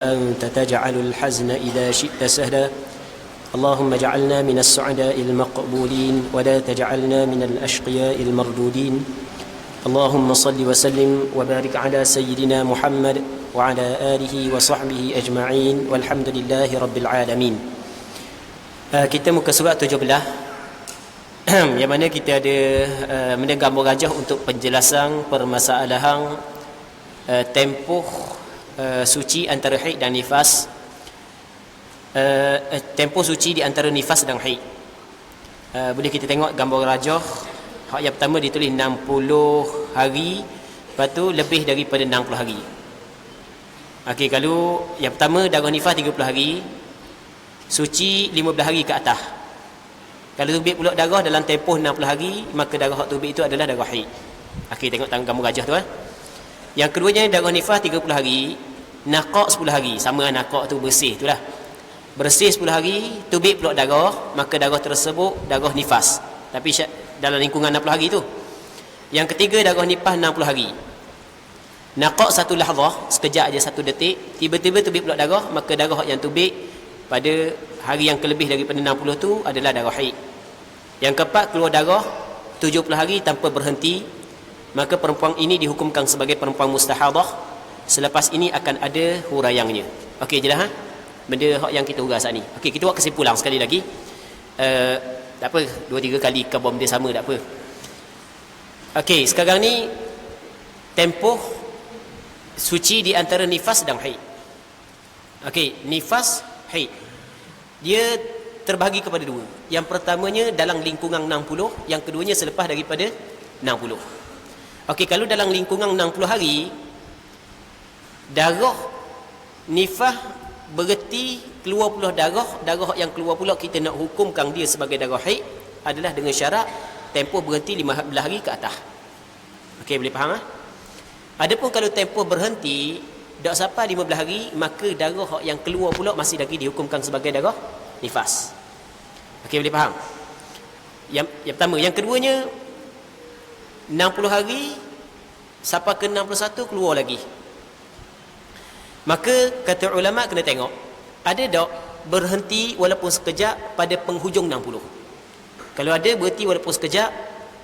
أنت تجعل الحزن إذا شئت سهلا اللهم اجعلنا من السعداء المقبولين ولا تجعلنا من الأشقياء المردودين اللهم صل وسلم وبارك على سيدنا محمد وعلى آله وصحبه أجمعين والحمد لله رب العالمين. Kita muka surat 17 yang mana kita ada mendengar merajah untuk penjelasan permasalahan tempoh suci antara haid dan nifas, tempoh suci di antara nifas dan haid. Boleh kita tengok gambar rajah. Hak yang pertama ditulis 60 hari, lepas tu lebih daripada 60 hari. Okey, kalau yang pertama darah nifas 30 hari, suci 15 hari ke atas. Kalau tubik pula darah dalam tempoh 60 hari, maka darah hak tubik itu adalah darah haid. Okey, tengok gambar rajah tu . Yang keduanya darah nifas 30 hari, naqaq 10 hari. Sama naqaq tu bersih tu lah. Bersih 10 hari, tubik pula darah, maka darah tersebut darah nifas. Tapi dalam lingkungan 60 hari tu. Yang ketiga darah nifas 60 hari. Naqaq satu lahzah, sekejap aja, satu detik, tiba-tiba tubik pula darah, maka darah yang tubik pada hari yang kelebih daripada 60 tu adalah darah haid. Yang keempat keluar darah 70 hari tanpa berhenti, maka perempuan ini dihukumkan sebagai perempuan mustahadah. Selepas ini akan ada huraiannya. Okey je dah, benda hak yang kita uras saat ni. Okey, kita buat kesimpulan sekali lagi. Tak apa, 2-3 kali khabar benda sama, tak apa. Okey, sekarang ni tempoh suci di antara nifas dan haid. Okey, nifas, haid, dia terbahagi kepada dua. Yang pertamanya dalam lingkungan 60, yang keduanya selepas daripada 60. Okey, kalau dalam lingkungan 60 hari, darah nifas bererti keluar pula darah yang keluar pula kita nak hukumkan dia sebagai darah haid adalah dengan syarat tempoh berhenti 15 hari ke atas. Okey, boleh faham ? Adapun kalau tempoh berhenti tak sampai 15 hari, maka darah yang keluar pula masih lagi dihukumkan sebagai darah nifas. Okey, boleh faham? Yang pertama. Yang keduanya 60 hari sampai ke 61 keluar lagi. Maka kata ulama kena tengok ada tak berhenti walaupun sekejap pada penghujung 60. Kalau ada berhenti walaupun sekejap,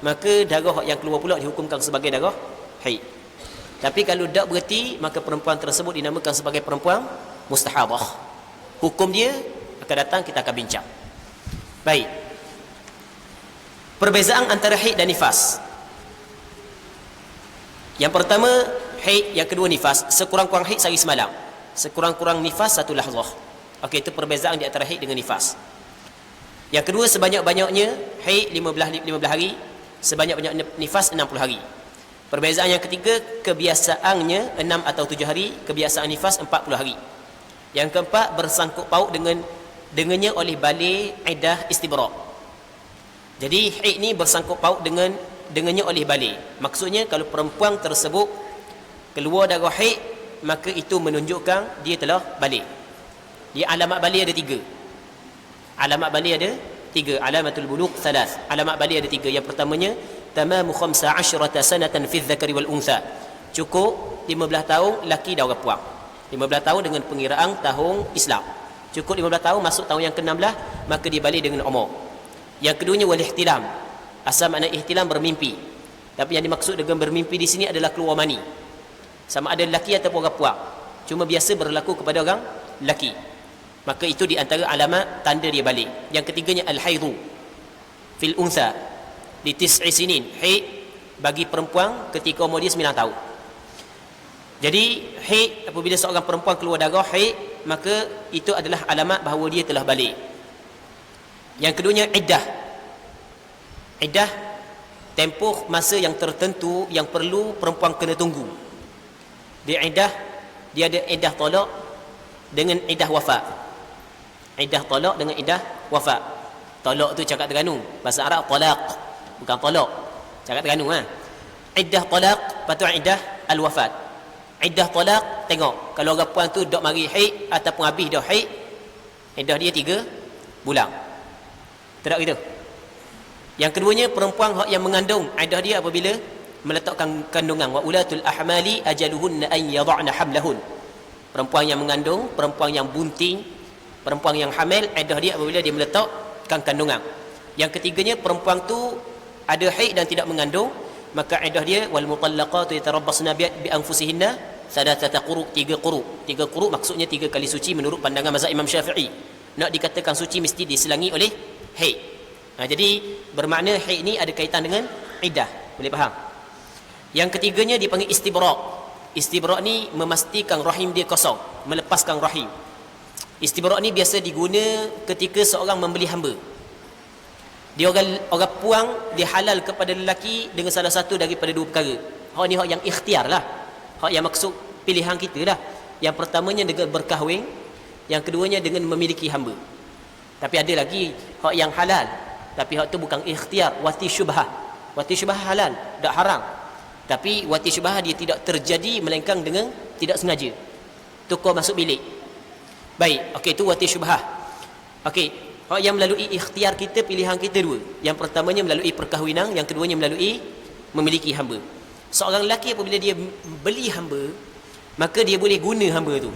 maka darah yang keluar pula dihukumkan sebagai darah haid. Tapi kalau tak berhenti, maka perempuan tersebut dinamakan sebagai perempuan mustahadah. Hukum dia akan datang, kita akan bincang. Baik. Perbezaan antara haid dan nifas. Yang pertama haid, yang kedua nifas. Sekurang-kurang haid sehari semalam, sekurang-kurang nifas satu lahzah. Okey, itu perbezaan di antara haid dengan nifas. Yang kedua, sebanyak-banyaknya haid 15 hari, sebanyak-banyaknya nifas 60 hari. Perbezaan yang ketiga, kebiasaannya 6 atau 7 hari, kebiasaan nifas 40 hari. Yang keempat, bersangkut paut dengannya oleh balik iddah istibra'. Jadi haid ni bersangkut paut dengannya oleh balik. Maksudnya kalau perempuan tersebut keluar darah haid, maka itu menunjukkan dia telah balik. Dia alamat balik ada 3. Alamat balik ada 3. Alamatul bulugh thalath. Alamat balik ada 3. Yang pertamanya tamamu 15 sanatan fi dzakari wal untha. Cukup 15 tahun laki dan perempuan. 15 tahun dengan pengiraan tahun Islam. Cukup 15 tahun masuk tahun yang ke-16, maka dia balik dengan umur. Yang keduanya wal ihtilam. Asal makna ihtilam bermimpi. Tapi yang dimaksud dengan bermimpi di sini adalah keluar mani. Sama ada lelaki ataupun perempuan. Cuma biasa berlaku kepada orang lelaki. Maka itu di antara alamat tanda dia balik. Yang ketiganya al-haidhu fil untha li tis'i sinin. Haid bagi perempuan ketika umur dia 9 tahun. Jadi haid, apabila seorang perempuan keluar darah haid, maka itu adalah alamat bahawa dia telah balik. Yang keduanya iddah. Iddah tempoh masa yang tertentu yang perlu perempuan kena tunggu. Dia iddah, dia ada iddah talak dengan iddah wafat. Iddah talak dengan iddah wafat. Talak tu cakap Terengganu, bahasa Arab talaq, bukan talak, cakap Terengganu . Iddah talak, patut iddah al-wafat. Iddah talak, tengok kalau orang puan tu dok mari haid ataupun habis dah haid, iddah dia 3 bulan. Tak gitu. Yang keduanya perempuan yang mengandung, iddah dia apabila meletakkan kandungan. Wa ulatul ahmali ajaluhunna an yad'na hamlahun. Perempuan yang mengandung, perempuan yang bunting, perempuan yang hamil, iddah dia apabila dia meletakkan kandungan. Yang ketiganya, perempuan tu ada haid dan tidak mengandung, maka iddah dia wal mutallaqatu yatarabbasna bi anfusihinna thalathata quru, 3 quru. 3 quru maksudnya 3 kali suci menurut pandangan mazhab Imam Syafi'i. Nak dikatakan suci mesti diselangi oleh haid. Jadi bermakna haid ni ada kaitan dengan iddah. Boleh faham? Yang ketiganya dipanggil istibra'. Istibra' ni memastikan rahim dia kosong, melepaskan rahim. Istibra' ni biasa diguna ketika seorang membeli hamba. Dia orang puang, dia halal kepada lelaki dengan salah satu daripada 2 perkara. Hak ni hak yang ikhtiar lah. Hak yang maksud pilihan kita lah. Yang pertamanya dengan berkahwin, yang keduanya dengan memiliki hamba. Tapi ada lagi hak yang halal, tapi hak tu bukan ikhtiar, wati syubhah. Wati syubhah halal, tak haram. Tapi wati syubhah dia tidak terjadi melainkan dengan tidak sengaja. Tukar masuk bilik. Baik, okey, itu wati syubhah. Okey, hak yang melalui ikhtiar kita, pilihan kita 2. Yang pertamanya melalui perkahwinan, yang keduanya melalui memiliki hamba. Seorang lelaki apabila dia beli hamba, maka dia boleh guna hamba tu.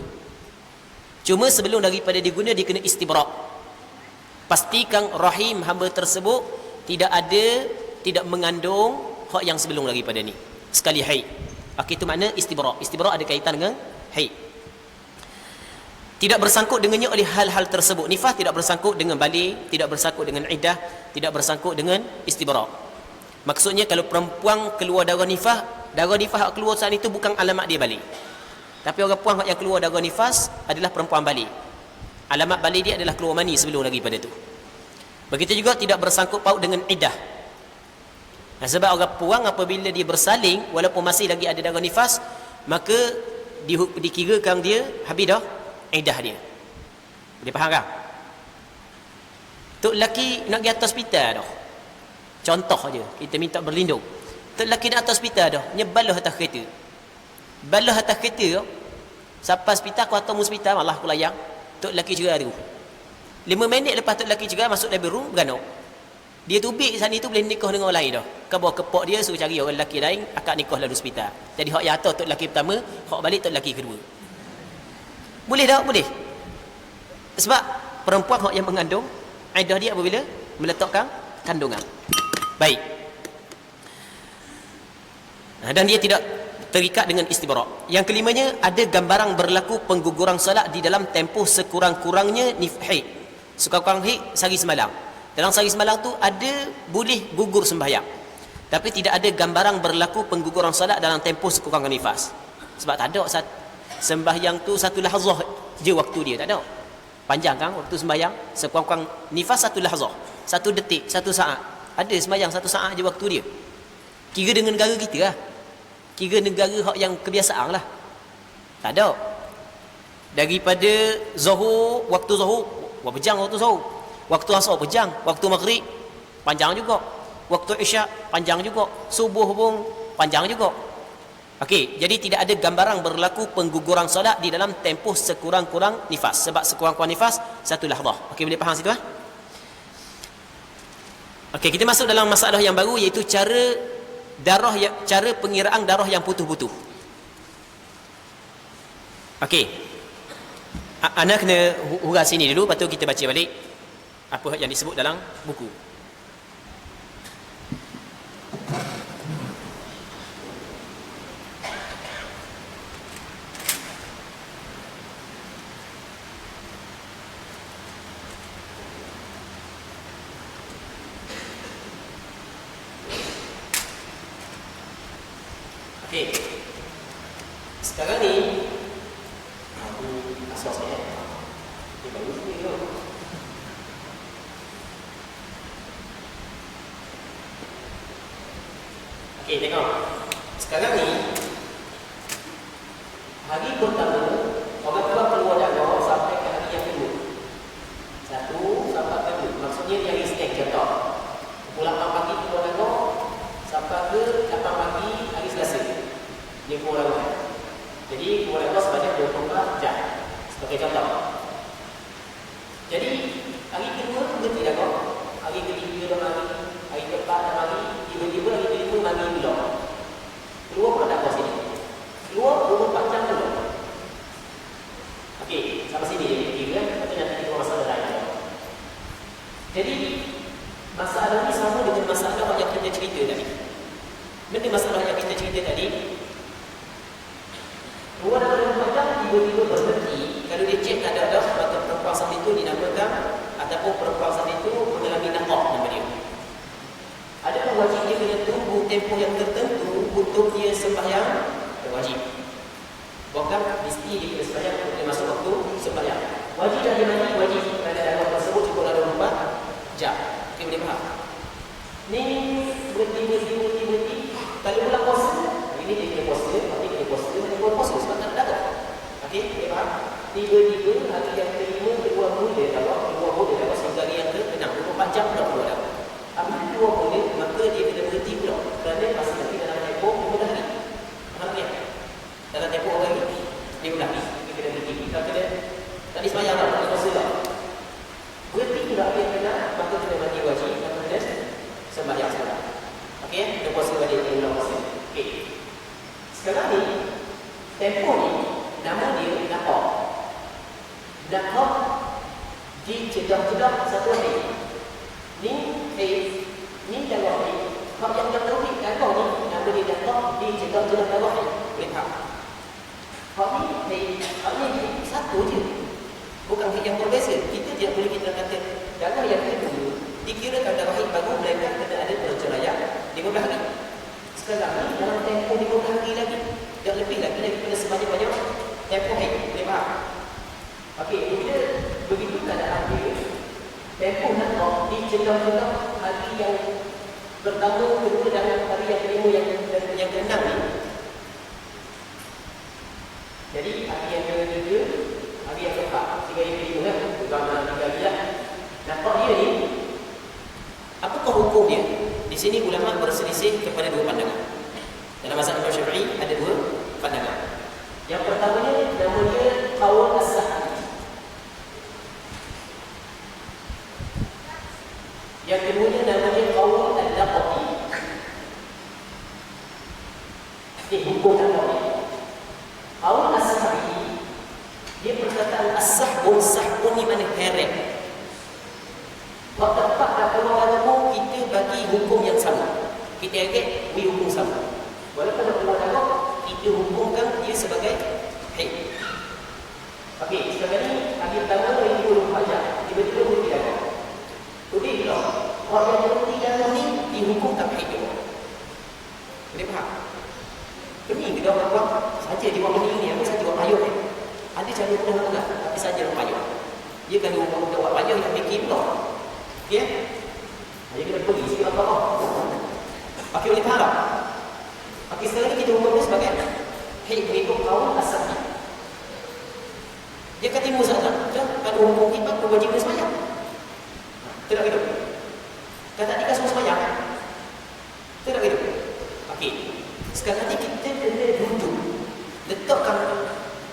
Cuma sebelum daripada dia guna, dia kena istibra'. Pastikan rahim hamba tersebut tidak mengandung hak yang sebelum daripada ni, sekali haid. Okey, itu makna istibra'. Istibra' ada kaitan dengan haid. Tidak bersangkut dengannya oleh hal-hal tersebut. Nifas tidak bersangkut dengan balik, tidak bersangkut dengan iddah, tidak bersangkut dengan istibra'. Maksudnya kalau perempuan keluar darah nifas yang keluar saat itu bukan alamat dia balik. Tapi orang puan yang keluar darah nifas adalah perempuan balik. Alamat balik dia adalah keluar mani sebelum daripada tu. Begitu juga tidak bersangkut paut dengan iddah. Sebab orang puang apabila dia bersalin walaupun masih lagi ada darah nifas, maka dikirakan dia habis dah iddah dia. Boleh faham tak? Tok lelaki nak pergi atas hospital dah. Contoh aja, kita minta berlindung. Tok lelaki nak atas hospital dah, nyebalah atas kereta. Balah atas kereta, sampai hospital aku hantar mu hospital, malah aku layang. Tok lelaki cerai tu. 5 minit lepas tok lelaki cerai masuk living room, beranak. Dia tubik sana itu boleh nikah dengan orang lain dah. Kau kepok dia suruh cari orang lelaki lain, akad nikah lalu hospital. Jadi hak yang atas tok lelaki pertama, hak balik tok lelaki kedua. Boleh tak? Boleh. Sebab perempuan hak yang mengandung, iddah dia apabila meletakkan kandungan. Baik. Dan dia tidak terikat dengan istibra'. Yang kelimanya, ada gambaran berlaku pengguguran solat di dalam tempoh sekurang-kurangnya haid. Sekurang-kurang haid sehari semalam. Dalam sehari semalam tu ada boleh gugur sembahyang. Tapi tidak ada gambaran berlaku pengguguran solat dalam tempoh sekurang-kurang nifas. Sebab tak ada sembahyang tu satu lahzah je waktu dia, tak ada. Panjang kan waktu sembahyang, sekurang-kurang nifas satu lahzah, 1 detik, 1 saat. Ada sembahyang 1 saat je waktu dia. Kira dengan negara kita lah. Kira negara hak yang kebiasaan lah. Tak ada. Daripada zuhur, waktu zuhur, berapa jam waktu zuhur? Waktu asar berapa jam? Waktu maghrib panjang juga. Waktu isyak panjang juga. Subuh pun panjang juga. Okey, jadi tidak ada gambaran berlaku pengguguran solat di dalam tempoh sekurang-kurang nifas. Sebab sekurang-kurang nifas satu lahzah. Okey, boleh faham situ ah? Okey, kita masuk dalam masalah yang baru, iaitu cara pengiraan darah yang putus-putus. Okey. Ana kena hurah sini dulu, lepas tu kita baca balik apa yang disebut dalam buku. Okey. Sekarang ni aku asal saya. Ini bagus ni tu. Okey, tengok. Sekarang ni hari pertama orang tua keluar darah sampai ke hari yang kedua. 1 sampai ke 2. Maksudnya dia hari Isnin contoh. Pukul 8 pagi keluar darah sampai ke 8 pagi hari Selasa. Dia kurang. Jadi kurang sebanyak 24 jam sebagai contoh. Jadi hari kedua berhenti dah kau. Hari ketiga dah mari, hari keempat dah mari, tiba-tiba hari kelima mari belum. Keluar pun tak ada sini. Keluar 24 jam belum. Sampai sini dia kan, itu nanti kita masalah lain. Jadi masalah ini sama dengan masalah yang kita cerita tadi. Benda masalah yang kita cerita tadi, orang dalam macam tiba-tiba berhenti. Kalau dia cek ada maka perempuan saat itu dinamakan ataupun perempuan saat itu mengalami naqah nama dia. Adakah wajib dia kena tunggu tempoh yang tertentu untuk dia sembahyang? Wajib. Bukan mesti dia kena sembahyang untuk dia masuk waktu sembahyang. Wajib dan dimana wajib kerana dalam tersebut cukup ada 24 jam. Kita boleh faham. Ni berhenti. Kalau bulan puasa, ini dia kena puasa, nanti kena puasa, nanti kena puasa sebab tak ada dah. Okey, kita faham? Tiba-tiba hari yang kelima kedua boleh dapat sehingga hari yang ke-6 24 jam dah keluar dah. Apabila kedua boleh, maka dia kena berhenti pula. Kerana masih nanti dalam tempoh 15 hari. Faham tak? Dalam tempoh hari 15 hari dia kena berhenti. Kita kena tak disembahyang lah, tak puasa lah. Berhenti pula dia kena, maka kena mandi wajib, maka kena sembahyang sekarang. Okey, kita puasa balik dia ulang puasa. Okey. Sekarang ni tempoh ni nama dia naqah. Naqah dicedah-cedah satu hari. Ni dalam hari. Hak yang tak tahu ni naqah ni nama dia naqah dicedah-cedah dalam hari. Boleh faham? Hak ni satu je. Bukan yang berbeza. Kita tidak boleh kita kata dalam yang kedua dikirakan dalam hari baru melainkan kena ada perceraian 15 hari. Sekarang ni dalam tempoh 15 hari lagi dan lebih lagi kena sebanyak-banyak tempoh hari. Boleh faham? Okey, bila begitu keadaan dia tempoh naqah dicedah-cedah hari yang pertama, kedua dan hari yang kelima yang keenam ni. Jadi hari yang ketiga, hari yang keempat, 3 hari kelima kan, bukan dalam 3 hari lah. Naqah dia ni, apakah hukum dia? Di sini ulama berselisih kepada dua pandangan. Dalam mazhab Imam Syafi'i ada dua pandangan. Yang pertamanya nama dia qaul as-sahih. Yang keduanya nama dia qaul al-laqa'i. Ini hukum al-laqa'i. Qaul as-sahih dia perkataan as-sahbun, sahbun ni mana heret. Waktu tepat dah keluar darah kita bagi hukum yang sama. Kita agak beri hukum sama. Walaupun dah keluar darah, kita hukumkan dia sebagai haid. Okey, sekarang ni hari pertama hari 24 jam. Tiba-tiba berhenti darah. Okey pula, orang yang berhenti darah ni dihukumkan haid juga. Boleh faham? Pening ke orang buat saja dia buat pening ni, apa saja buat payung ni. Ada cara mudah enggak, tapi saja buat payung. Dia kalau buat payung yang fikir pula. Okey? Jadi kita pergi sikit apa-apa. Okey, boleh faham tak? Okey, sekarang ni kita hukum dia sebagai haid mengikut qaul as-sahih. Dia kata timbul sahaja, kalau hukum kita berwajib dia sembahyang. Tidak gitu. Kata tadi kasih sembahyang. Tidak gitu. Okey. Sekarang ni kita kena duduk. Letakkan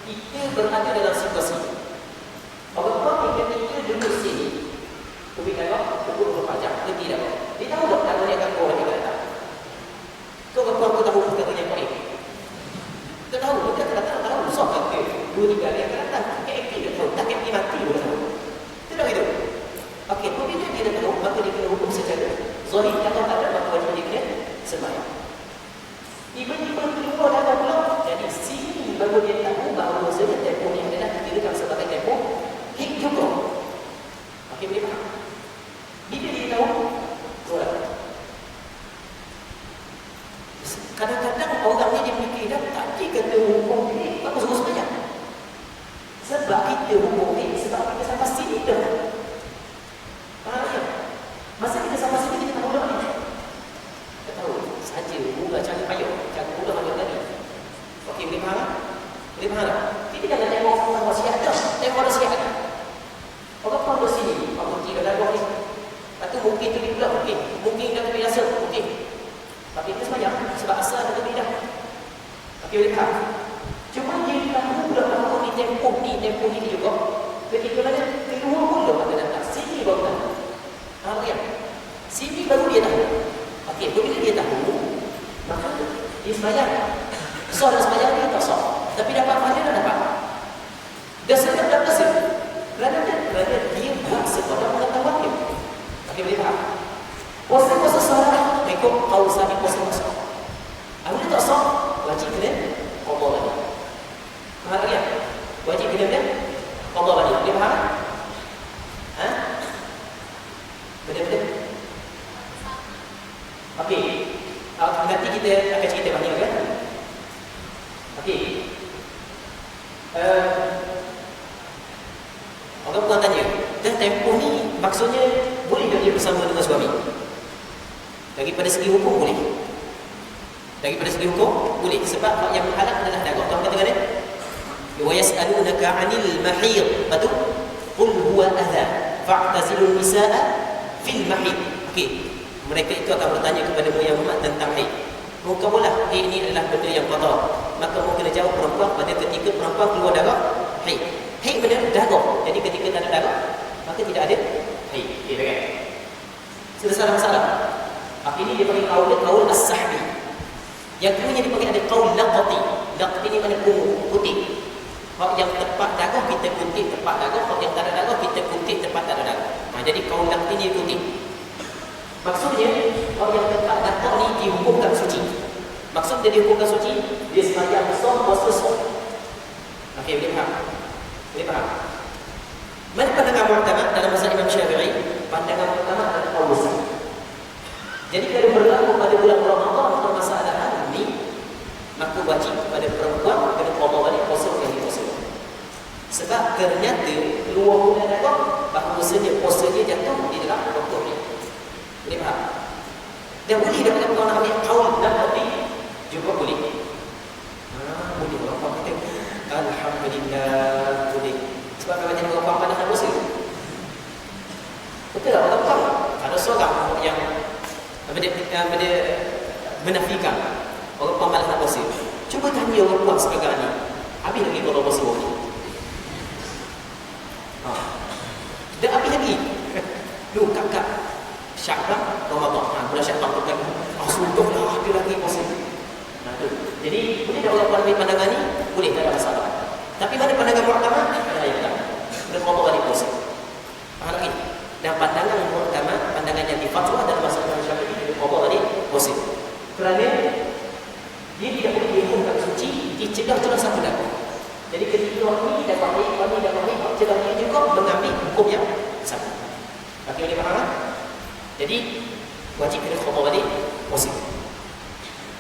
kita berada dalam situasi. Orang-orang yang kita duduk sini. Tapi kalau duduk 24 jam, dia tidak. Dia tahu tak kalau dia akan keluar dia datang. Kau tahu kata yang baik. Kita tahu, dia kata tahu sok kan dia. 2-3 hari akan datang. Aktif dia tahu, tak aktif mati dia tahu. Tidak gitu. Okey, apabila dia dah tahu, maka dia kena hukum secara zahir. Kalau tak ada, maka wajib dia kena sembahyang. Tiba-tiba keluar darah pula. Jadi sini baru dia tahu bahawa sebenarnya tempoh yang adalah dikirakan sebagai tempoh haid juga. Okey, boleh faham? Bila dia tahu, keluar. Kadang-kadang orang ni dia fikir dah tadi kata hukum ni, apa suruh sembahyang? Sebab kita hukum ni, sebab kita sampai sini dah. Faham tak? Masa kita sampai sini, kita tahu dah ni. Kita tahu saja, mula cara payung, cara mula mana tadi. Okey, boleh faham? Boleh faham tak? Kita jangan tengok orang wasiat dah, tengok wasiat dah. Orang pun di sini, orang tidak ada ni. Lepas tu mungkin tu dia pula, mungkin dah terbiasa, mungkin. Tapi itu sembahyang, sebab asal dah terbiasa. Okey, boleh faham? Cuma dia tahu pula bahawa di tempoh ni juga. Ketika mana keluar pula pada datang, sini baru tahu. Faham tak? Sini baru dia tahu. Okey, bila dia tahu, maka dia sembahyang. Soal sembahyang dia tak sah. Tapi dapat pahala dah dapat. Dah sedap dah berhasil. qada balik. Boleh faham? Ha? Betul-betul. Okey. Nanti kita akan cerita banyak kan? Okey. Orang pun tanya, dah tempoh ni maksudnya boleh tak dia bersama dengan suami? Daripada segi hukum boleh. Daripada segi hukum boleh, sebab hak yang berhalal adalah darah. Tuan kata kan? Wa yas'alunaka 'anil mahid. Betul? Qul huwa adha fa'tazilun nisaa fil mahid. Okey. Mereka itu akan bertanya kepada Muhammad tentang haid. Mukamulah haid ini adalah benda yang qada. Maka mu kena jawab perempuan pada ketika perempuan keluar darah haid. Haid benda darah. Jadi ketika tak ada darah, maka tidak ada haid. Okey kan? Selesai masalah. Ini dia panggil qaul as-sahbi. Yang keduanya dipanggil ada qaul laqati. Laqati ni mana kutip. Hak yang tepat darah kita kutip tepat darah, hak yang tak ada darah kita kutip tepat tak ada darah. Jadi qaul laqati ni kutip. Maksudnya hak yang tepat darah ni dihukumkan suci. Maksud dia dihukumkan suci, dia sembahyang besar puasa besar. Okey, boleh faham? Boleh faham? Mana pandangan mu'tamad dalam mazhab Imam Syafi'i? Pandangan mu'tamad adalah qaul sahih. Jadi kalau berlaku pada bulan Ramadan permasalahan ini, maka wajib kepada perempuan kena qada balik puasa yang dipuasa. Sebab ternyata keluar bulan darah, bahawasanya puasanya jatuh di dalam waktu ini. Boleh faham? Dan boleh dapat orang ambil qaul laqati juga boleh. Boleh orang kata alhamdulillah boleh. Sebab kalau jadi orang pandang puasa. Betul tak? Betul. Ada seorang yang menafikan orang puan malas nak puasa. Cuba tanya orang puan sekarang ni, habis lagi kalau puasa ni? Dan habis lagi. Lu kakak Syakban Ramadan. Bulan Syakban tu kan. Sudahlah habis lagi puasa. Jadi boleh tak orang puan ambil pandangan ni? Boleh, tak ada masalah. Tapi mana pandangan mu'tamad? Ada yang tak. Dia qada balik puasa. Faham lagi? Dan pandangan mu'tamad, pandangan yang difatwa dalam mazhab Imam Syafi'i, qada balik puasa. Kerana dia tidak boleh dihukumkan suci, dicegah-cegah satu darah. Jadi ketika orang ni dapat baik, orang ni dapat baik, cegah dia juga mengambil hukum yang sama. Okey, boleh faham? Jadi wajib kena qada balik puasa.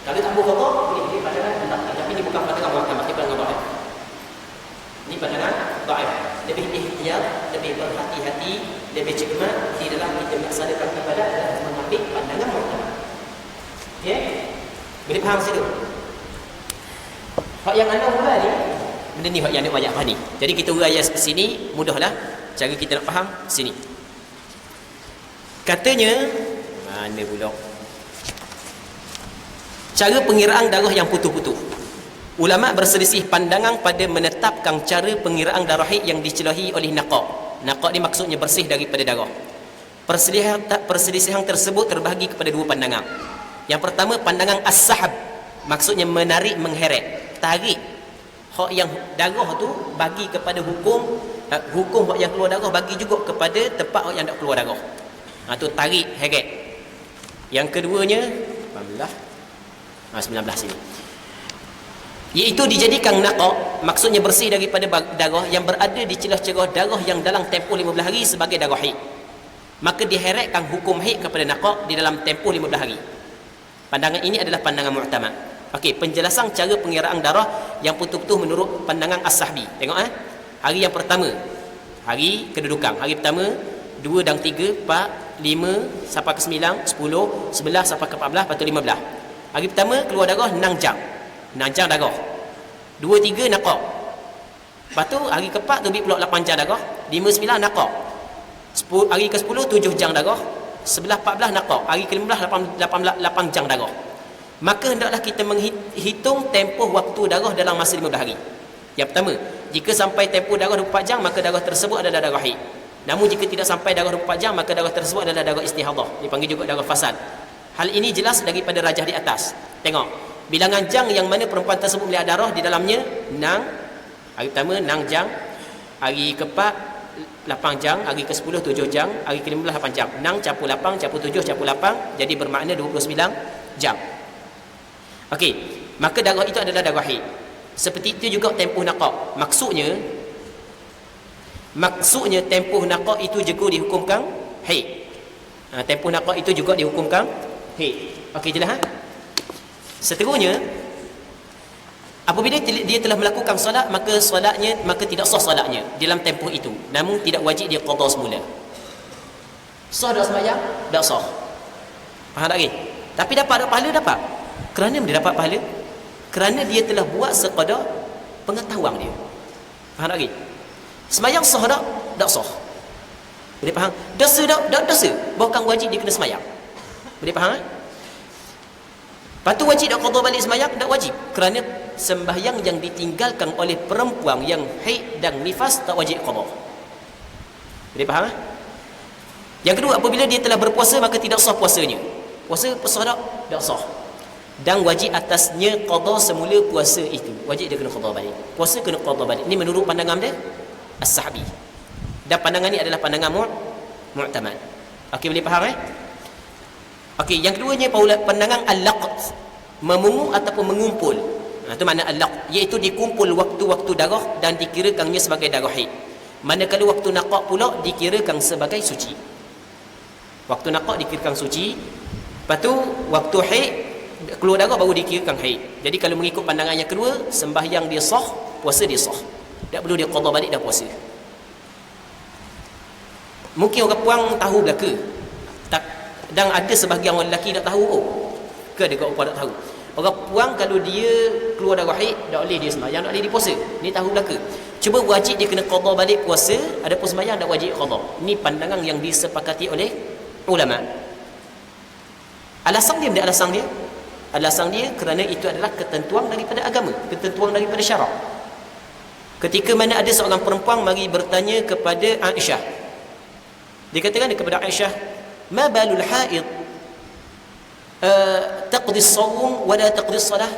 Kalau tak boleh qada, boleh dia pandangan hendak. Tapi ini bukan pandangan mu'tamad, ini pandangan dhaif. Ini pandangan dhaif. Lebih ihtiyat, lebih berhati-hati, lebih cermat di dalam kita melaksanakan ibadat dan mengambil pandangan mu'tamad. Okey? Boleh faham situ? Hak yang anda mula ni, benda ni hak yang anda banyak faham ni. Jadi kita uraian ke sini, mudahlah cara kita nak faham sini. Katanya, mana pula? Cara pengiraan darah yang putus-putus. Ulama berselisih pandangan pada menetapkan cara pengiraan darah haid yang dicelahi oleh naqaq. Naqaq ni maksudnya bersih daripada darah. Perselisihan tersebut terbahagi kepada dua pandangan. Yang pertama pandangan as-sahab, maksudnya menarik, mengheret, tarik. Hak yang darah tu bagi kepada hukum hak yang keluar darah bagi juga kepada tempat hak yang tak keluar darah. Tu tarik, heret. Yang keduanya 19 sini. Iaitu dijadikan naqaq, maksudnya bersih daripada darah yang berada di celah-celah darah yang dalam tempoh 15 hari sebagai darah haid. Maka diheretkan hukum haid kepada naqaq di dalam tempoh 15 hari. Pandangan ini adalah pandangan mu'tamad. Okey, penjelasan cara pengiraan darah yang putus-putus menurut pandangan as-sahbi. Tengok hari yang pertama, hari kedudukan. Hari pertama 2 dan 3, 4, 5 sampai ke 9, 10, 11 sampai ke 14, lepas tu 15. Hari pertama keluar darah 6 jam. 6 jam darah. 2, 3 naqaq. Lepas tu hari keempat tu pula 8 jam darah. 5, 9 naqaq. Hari ke-10 7 jam darah. 11, 14 naqaq. Hari ke-15 8 jam darah. Maka hendaklah kita menghitung tempoh waktu darah dalam masa 15 hari. Yang pertama, jika sampai tempoh darah 24 jam maka darah tersebut adalah darah haid. Namun jika tidak sampai darah 24 jam maka darah tersebut adalah darah istihadah. Dipanggil juga darah fasad. Hal ini jelas daripada rajah di atas. Tengok, bilangan jam yang mana perempuan tersebut melihat darah di dalamnya 6. Hari pertama 6 jam. Hari keempat 8 jam. Hari ke-10 7 jam. Hari ke-15 8 jam. 6 campur 8 campur 7 campur 8 jadi bermakna 29 jam. Okey, maka darah itu adalah darah haid. Seperti itu juga tempoh naqaq. Maksudnya Maksudnya tempoh naqah itu juga dihukumkan haid. Tempoh naqah itu juga dihukumkan haid. Okey, jelas ha? Seterusnya, apabila dia telah melakukan solat, maka tidak sah solatnya dalam tempoh itu. Namun tidak wajib dia qada semula. Sah tak sembahyang? Tak sah. Faham tak lagi? Tapi dapat pahala, dapat. Kerana dia dapat pahala? Kerana dia telah buat sekadar pengetahuan dia. Faham tak lagi? Sembahyang sah tak? Tak sah. Boleh faham? Dosa tak? Tak dosa. Bukan wajib dia kena sembahyang. Boleh faham? Lepas tu wajib tak qada balik sembahyang? Tak wajib. Kerana sembahyang yang ditinggalkan oleh perempuan yang haid dan nifas tak wajib qada. Boleh faham? Yang kedua, apabila dia telah berpuasa maka tidak sah puasanya. Puasa sah tak? Tak sah. Dan wajib atasnya qada semula puasa itu. Wajib dia kena qada balik. Puasa kena qada balik. Ini menurut pandangan dia As-Sahabi. Dan pandangan ni adalah pandangan mu'tamad. Okey, boleh faham Okey, yang keduanya pandangan al-laqt, memungut ataupun mengumpul. Itu makna al-laqt, iaitu dikumpul waktu-waktu darah dan dikirakannya sebagai darah haid. Manakala waktu naqah pula dikirakan sebagai suci. Waktu naqah dikirakan suci. Lepas tu waktu haid keluar darah baru dikirakan haid. Jadi kalau mengikut pandangan yang kedua, sembahyang dia sah, puasa dia sah. Tak perlu dia qada balik dah puasa. Mungkin orang puang tahu belaka. Tak, dan ada sebahagian orang lelaki tak tahu ke ada orang puang tak tahu. Orang puang kalau dia keluar darah haid, tak boleh dia sembahyang, tak boleh dia puasa. Ni tahu belaka. Cuma wajib dia kena qada balik puasa, adapun sembahyang tak wajib qada. Ni pandangan yang disepakati oleh ulama. Alasan dia, alasan dia? Alasan dia kerana itu adalah ketentuan daripada agama, ketentuan daripada syarak. Ketika mana ada seorang perempuan mari bertanya kepada Aisyah. Dia katakan kepada Aisyah, "Ma balul haid taqdi as-sawm wa la taqdi as-salah?"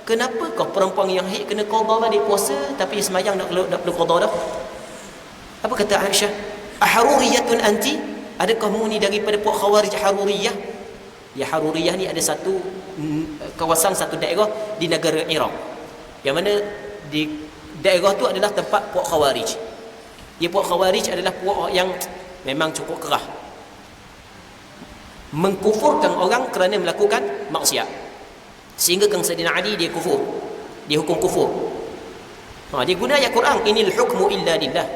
Kenapa kau perempuan yang haid kena qada balik puasa tapi sembahyang tak perlu qada dah? Apa kata Aisyah? "Aharuriyatun anti?" Adakah mu ni daripada puak Khawarij Haruriyah? Ya, Haruriyah ni ada satu kawasan, satu daerah di negara Iraq. Yang mana di daerah tu adalah tempat puak Khawarij. Ya, puak Khawarij adalah puak yang memang cukup kerah, mengkufurkan orang kerana melakukan maksiat, sehingga Kang Sayyidina Ali dia kufur, dia hukum kufur. Dia guna ayat Quran, inil hukmu illa lillah,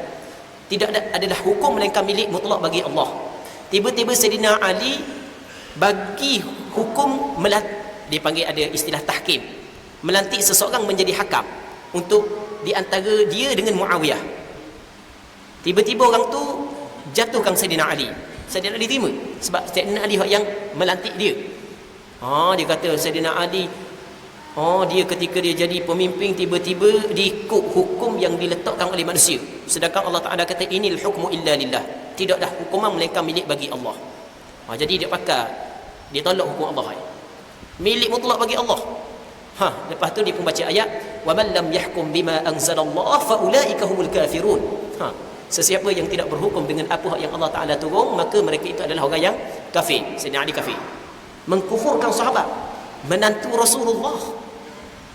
tidak adalah hukum melainkan milik mutlak bagi Allah. Tiba-tiba Sayyidina Ali bagi hukum dipanggil, ada istilah tahkim, melantik seseorang menjadi hakam untuk di antara dia dengan Muawiyah. Tiba-tiba orang tu jatuhkan Sayyidina Ali. Sayyidina Ali terima sebab Sayyidina Ali yang melantik dia. Dia kata Sayyidina Ali, dia ketika dia jadi pemimpin tiba-tiba diikut hukum yang diletakkan oleh manusia, sedangkan Allah Taala kata inil hukmu illa lillah, tidaklah hukuman melainkan milik bagi Allah. Jadi dia pakai, dia tolak hukum Allah, milik mutlak bagi Allah. Lepas tu dia pun baca ayat, wa man lam yahkum bima anzalallah fa ulaika humul kafirun. Sesiapa yang tidak berhukum dengan apa yang Allah Taala turun, maka mereka itu adalah orang yang kafir. Sayyidina Ali kafir, mengkufurkan sahabat, menantu Rasulullah,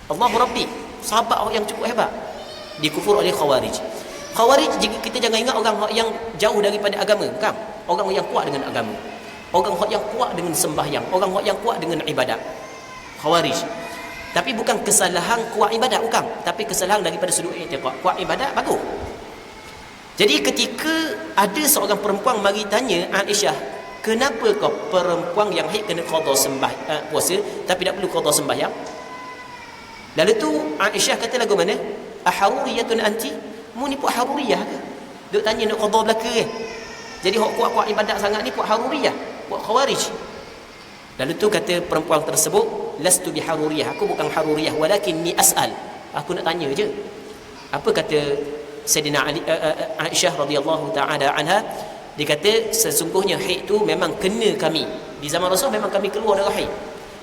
Allah Rabbi, sahabat yang cukup hebat, dikufur oleh Khawarij. Khawarij, jika kita jangan ingat orang yang jauh daripada agama, bukan. Orang yang kuat dengan agama, orang yang kuat dengan sembahyang, orang yang kuat dengan ibadat. Khawarij. Tapi bukan kesalahan kuat ibadat, bukan, tapi kesalahan daripada sudut i'tiqad. Kuat ibadat bagus. Jadi ketika ada seorang perempuan mari tanya Aisyah, kenapa kau perempuan yang haid kena qada puasa tapi tak perlu qada sembahyang? Lalu tu Aisyah kata lagu mana? Aharuriyatun anti? Mu ni puak Haruriyah ke? Duk tanya nak qada belaka ke? Jadi hok kuat-kuat ibadat sangat ni puak Haruriyah, puak Khawarij. Lalu tu kata perempuan tersebut, lastu bi Haruriyah, aku bukan Haruriyah, walakinni as'al, aku nak tanya je. Apa kata Sayyidina Ali, Aisyah radhiyallahu taala anha? Dia kata sesungguhnya haid tu memang kena kami di zaman Rasul, memang kami keluar dari haid,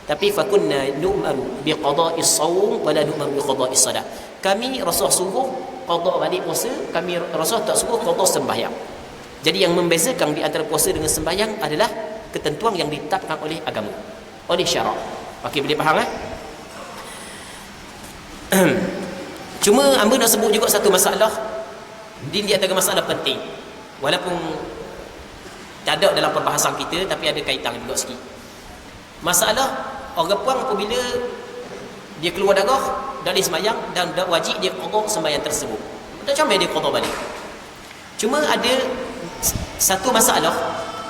tapi fakunna nu'maru bi qada'is shaum wa la nu'maru bi qada'is salat. Kami Rasul suruh qada balik puasa, kami Rasul tak suruh qada sembahyang. Jadi yang membezakan di antara puasa dengan sembahyang adalah ketentuan yang ditetapkan oleh agama, oleh syarak. Okey, boleh faham Cuma hamba nak sebut juga satu masalah Din di antara masalah penting. Walaupun tak ada dalam perbahasan kita, tapi ada kaitan juga sikit. Masalah orang puang apabila dia keluar darah dari sembahyang dan tak wajib dia qada sembahyang tersebut. Macam mana dia qada balik? Cuma ada satu masalah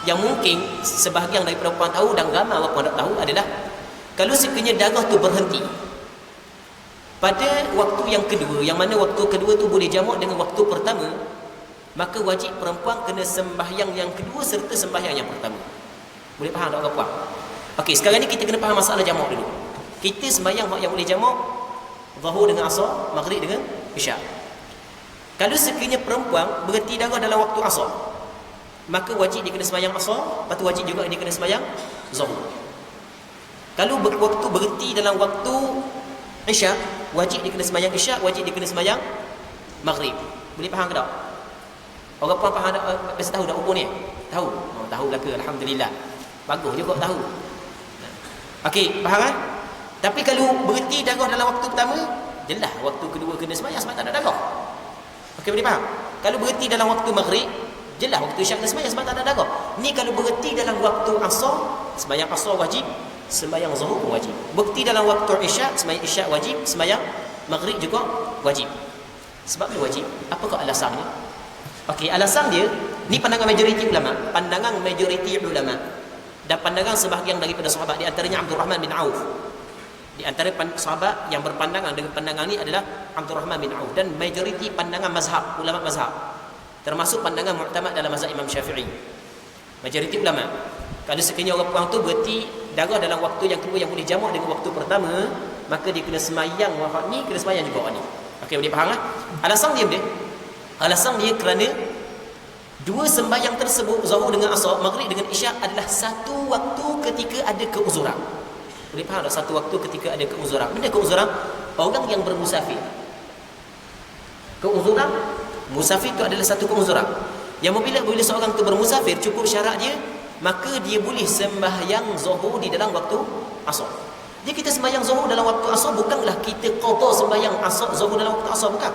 yang mungkin sebahagian daripada orang tahu dan ramai orang tak tahu adalah kalau sekiranya darah tu berhenti pada waktu yang kedua, yang mana waktu kedua tu boleh jamak dengan waktu pertama, maka wajib perempuan kena sembahyang yang kedua serta sembahyang yang pertama. Boleh faham tak orang puan? Okey, sekarang ni kita kena faham masalah jamak dulu. Kita sembahyang yang boleh jamak Zuhur dengan Asar, Maghrib dengan Isyak. Kalau sekiranya perempuan berhenti darah dalam waktu Asar, maka wajib dia kena sembahyang Asar, lepas tu wajib juga dia kena sembahyang Zuhur. Kalau waktu berhenti dalam waktu Isyak, wajib dia kena sembahyang Isyak, wajib dia kena sembahyang Maghrib. Boleh faham ke tak? Orang puan faham tak? Biasa tahu tak hukum ni? Tahu? Oh, tahu lah ke? Alhamdulillah. Bagus juga tahu. Okey, faham kan? Tapi kalau berhenti darah dalam waktu pertama, jelas waktu kedua kena sembahyang sebab tak ada darah. Okey, boleh faham? Kalau berhenti dalam waktu Maghrib, jelas waktu Isyak kena sembahyang sebab tak ada darah. Ni kalau berhenti dalam waktu Asar, sembahyang Asar wajib, sembahyang Zuhur pun wajib. Berhenti dalam waktu Isyak, sembahyang Isyak wajib, sembahyang Maghrib juga wajib. Sebab dia wajib. Apakah alasannya? Okey, alasan dia, ni pandangan majoriti ulama, dan pandangan sebahagian daripada sahabat, di antaranya Abdul Rahman bin Auf. Di antara sahabat yang berpandangan dengan pandangan ni adalah Abdul Rahman bin Auf, dan majoriti pandangan mazhab, ulama mazhab, termasuk pandangan mu'tamad dalam mazhab Imam Syafi'i. Majoriti ulama, kalau sekiranya orang puang tu berhenti darah dalam waktu yang kedua yang boleh jamak dengan waktu pertama, maka dia kena semayang wafat ni, kena semayang juga ni. Okey, boleh faham lah? Alasan dia kerana dua sembahyang tersebut, Zuhur dengan Asar, Maghrib dengan Isyak, adalah satu waktu ketika ada keuzuran. Boleh faham tak? Satu waktu ketika ada keuzuran. Benda keuzuran, orang yang bermusafir. Keuzuran, musafir itu adalah satu keuzuran. Yang bila seorang itu bermusafir, cukup syarat dia, maka dia boleh sembahyang Zuhur di dalam waktu Asar. Jadi kita sembahyang Zuhur dalam waktu Asar, bukanlah kita qada sembahyang Asar Zuhur dalam waktu Asar, bukan.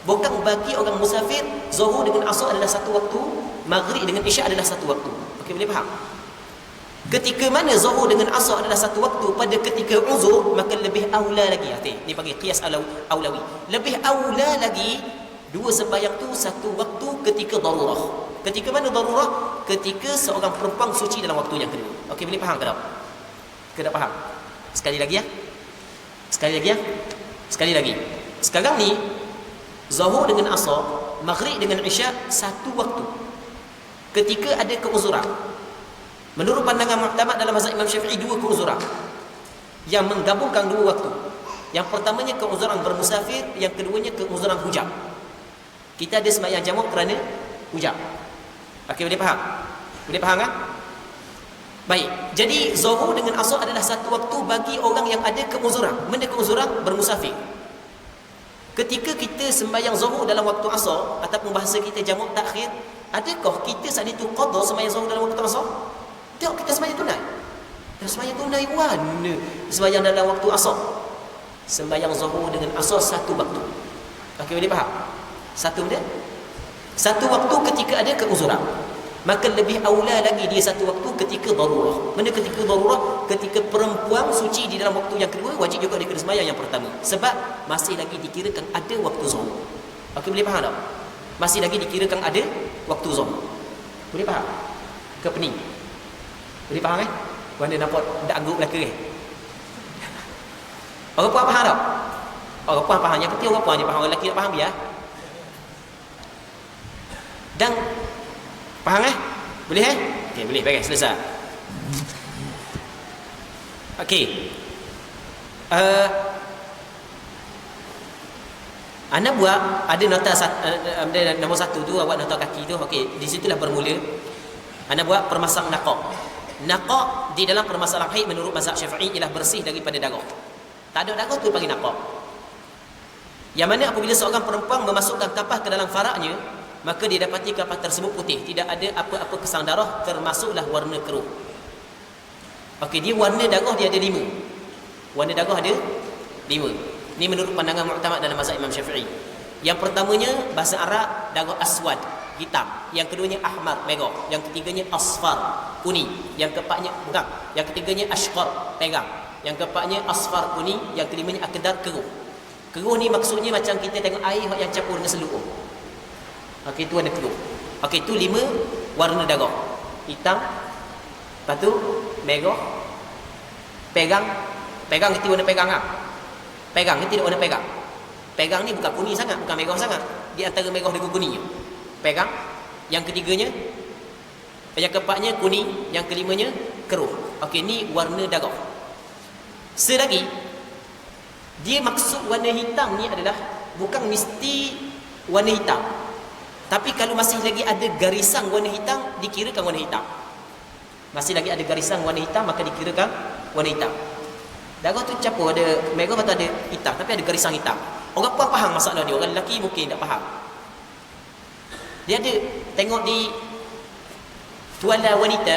Bukan bagi orang musafir, Zuhur dengan Asar adalah satu waktu, Maghrib dengan Isyak adalah satu waktu. Okey, boleh faham? Ketika mana Zuhur dengan Asar adalah satu waktu, pada ketika uzur, maka lebih aula lagi. Ni panggil qiyas aulawi. Lebih aula lagi dua sembahyang tu satu waktu ketika darurah. Ketika mana darurah? Ketika seorang perempuan suci dalam waktu yang kedua. Okey, boleh faham ke tak? Ke tak faham? Sekali lagi ya. Sekali lagi. Sekarang ni Zuhur dengan Asar, Maghrib dengan Isyak satu waktu ketika ada keuzuran. Menurut pandangan mu'tamad dalam mazhab Imam Syafi'i, dua keuzuran yang menggabungkan dua waktu. Yang pertamanya keuzuran bermusafir, yang keduanya keuzuran hujan. Kita ada sembahyang jamak kerana hujan. Okey, boleh faham? Boleh faham kan? Baik, jadi Zuhur dengan Asar adalah satu waktu bagi orang yang ada keuzuran. Benda keuzuran bermusafir. Ketika kita sembahyang Zuhur dalam waktu Asar, ataupun bahasa kita jamak takhir, adakah kita saat itu qada sembahyang Zuhur dalam waktu Asar? Tak, kita sembahyang tunai. Dan sembahyang tunai mana sembahyang dalam waktu Asar? Sembahyang Zuhur dengan Asar satu waktu. Okey, boleh faham? Satu waktu ketika ada keuzuran. Maka lebih aula lagi dia satu waktu ketika darurah. Mana ketika darurah? Ketika perempuan suci di dalam waktu yang kedua, wajib juga dia kena sembahyang yang pertama. Sebab masih lagi dikirakan ada waktu Zuhur. Okey, boleh faham tak? Masih lagi dikirakan ada waktu Zuhur. Boleh faham? Ke pening? Boleh faham Mana nampak tak angguk belaka Orang puan faham tak? Orang puan faham. Yang penting orang puan je faham. Orang lelaki tak faham biar. Dan faham Boleh Okey, boleh. Baik, selesai. Okey. Anda buat ada nota nombor satu tu, awak nota kaki tu. Okey, di situlah bermula. Anda buat permasalahan naqaq. Naqaq di dalam permasalahan haid menurut mazhab Syafi'i ialah bersih daripada darah. Tak ada darah tu panggil naqaq. Yang mana apabila seorang perempuan memasukkan kapas ke dalam faraknya, maka dia dapati kapas tersebut putih, tidak ada apa-apa kesan darah, termasuklah warna keruh. Okey, dia warna darah dia ada 5. Warna darah ada 5. Ini menurut pandangan mu'tamad dalam mazhab Imam Syafi'i. Yang pertamanya bahasa Arab darah aswad, hitam. Yang keduanya ahmar, merah. Yang ketiganya asfar, kuning. Yang keempatnya bukan. Yang ketiganya ashqar, pegang. Yang keempatnya asfar, kuning. Yang kelimanya akdar, keruh. Keruh ni maksudnya macam kita tengok air yang campur dengan seluk. Okey, itu warna keruh. Okey, itu 5 warna darah. Hitam, lepas tu merah, pegang. Pegang itu warna pegang ah. Pegang ni tidak warna pegang. Pegang ni bukan kuning sangat, bukan merah sangat. Di antara merah dengan kuning. Pegang. Yang ketiganya, yang keempatnya kuning, yang kelimanya keruh. Okey, ni warna darah. Selagi dia maksud warna hitam ni adalah bukan mesti warna hitam. Tapi kalau masih lagi ada garisan warna hitam, dikirakan warna hitam. Masih lagi ada garisan warna hitam, maka dikirakan warna hitam. Darah tu campur ada merah atau ada hitam, tapi ada garisan hitam. Orang puan faham masalah dia, orang lelaki mungkin tak faham. Dia ada tengok di tuala wanita,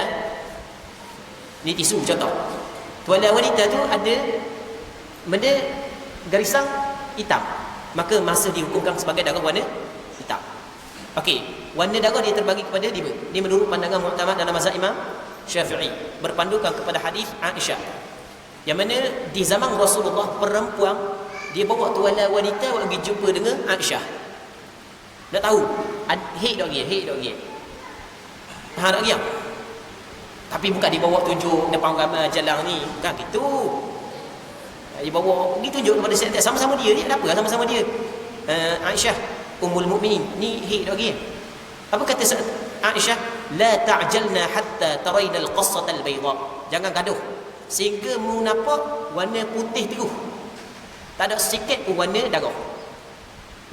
ni tisu contoh. Tuala wanita tu ada benda garisan hitam, maka masa dihukumkan sebagai darah warna hitam. Okey, warna darah dia terbagi kepada 5. Ini menurut pandangan muktamad dalam mazhab Imam Syafi'i, berpandukan kepada hadis Aisyah. Yang mana di zaman Rasulullah, perempuan dia bawa tuala wanita pergi jumpa dengan Aisyah. Nak tahu haid tak dia? Faham tak dia? Tapi bukan dibawa tunjuk depan ramai jalan ni, bukan gitu. Dia bawa pergi tunjuk kepada saya, sama-sama dia ada apa sama-sama dia? Aisyah Ummul Mukminin, ni haid tak dia? Apa kata Aisyah? La ta'jalna hatta tarayna al-qassata al-bayda. Jangan gaduh sehingga mu nampak warna putih terus. Tak ada sikit pun warna darah.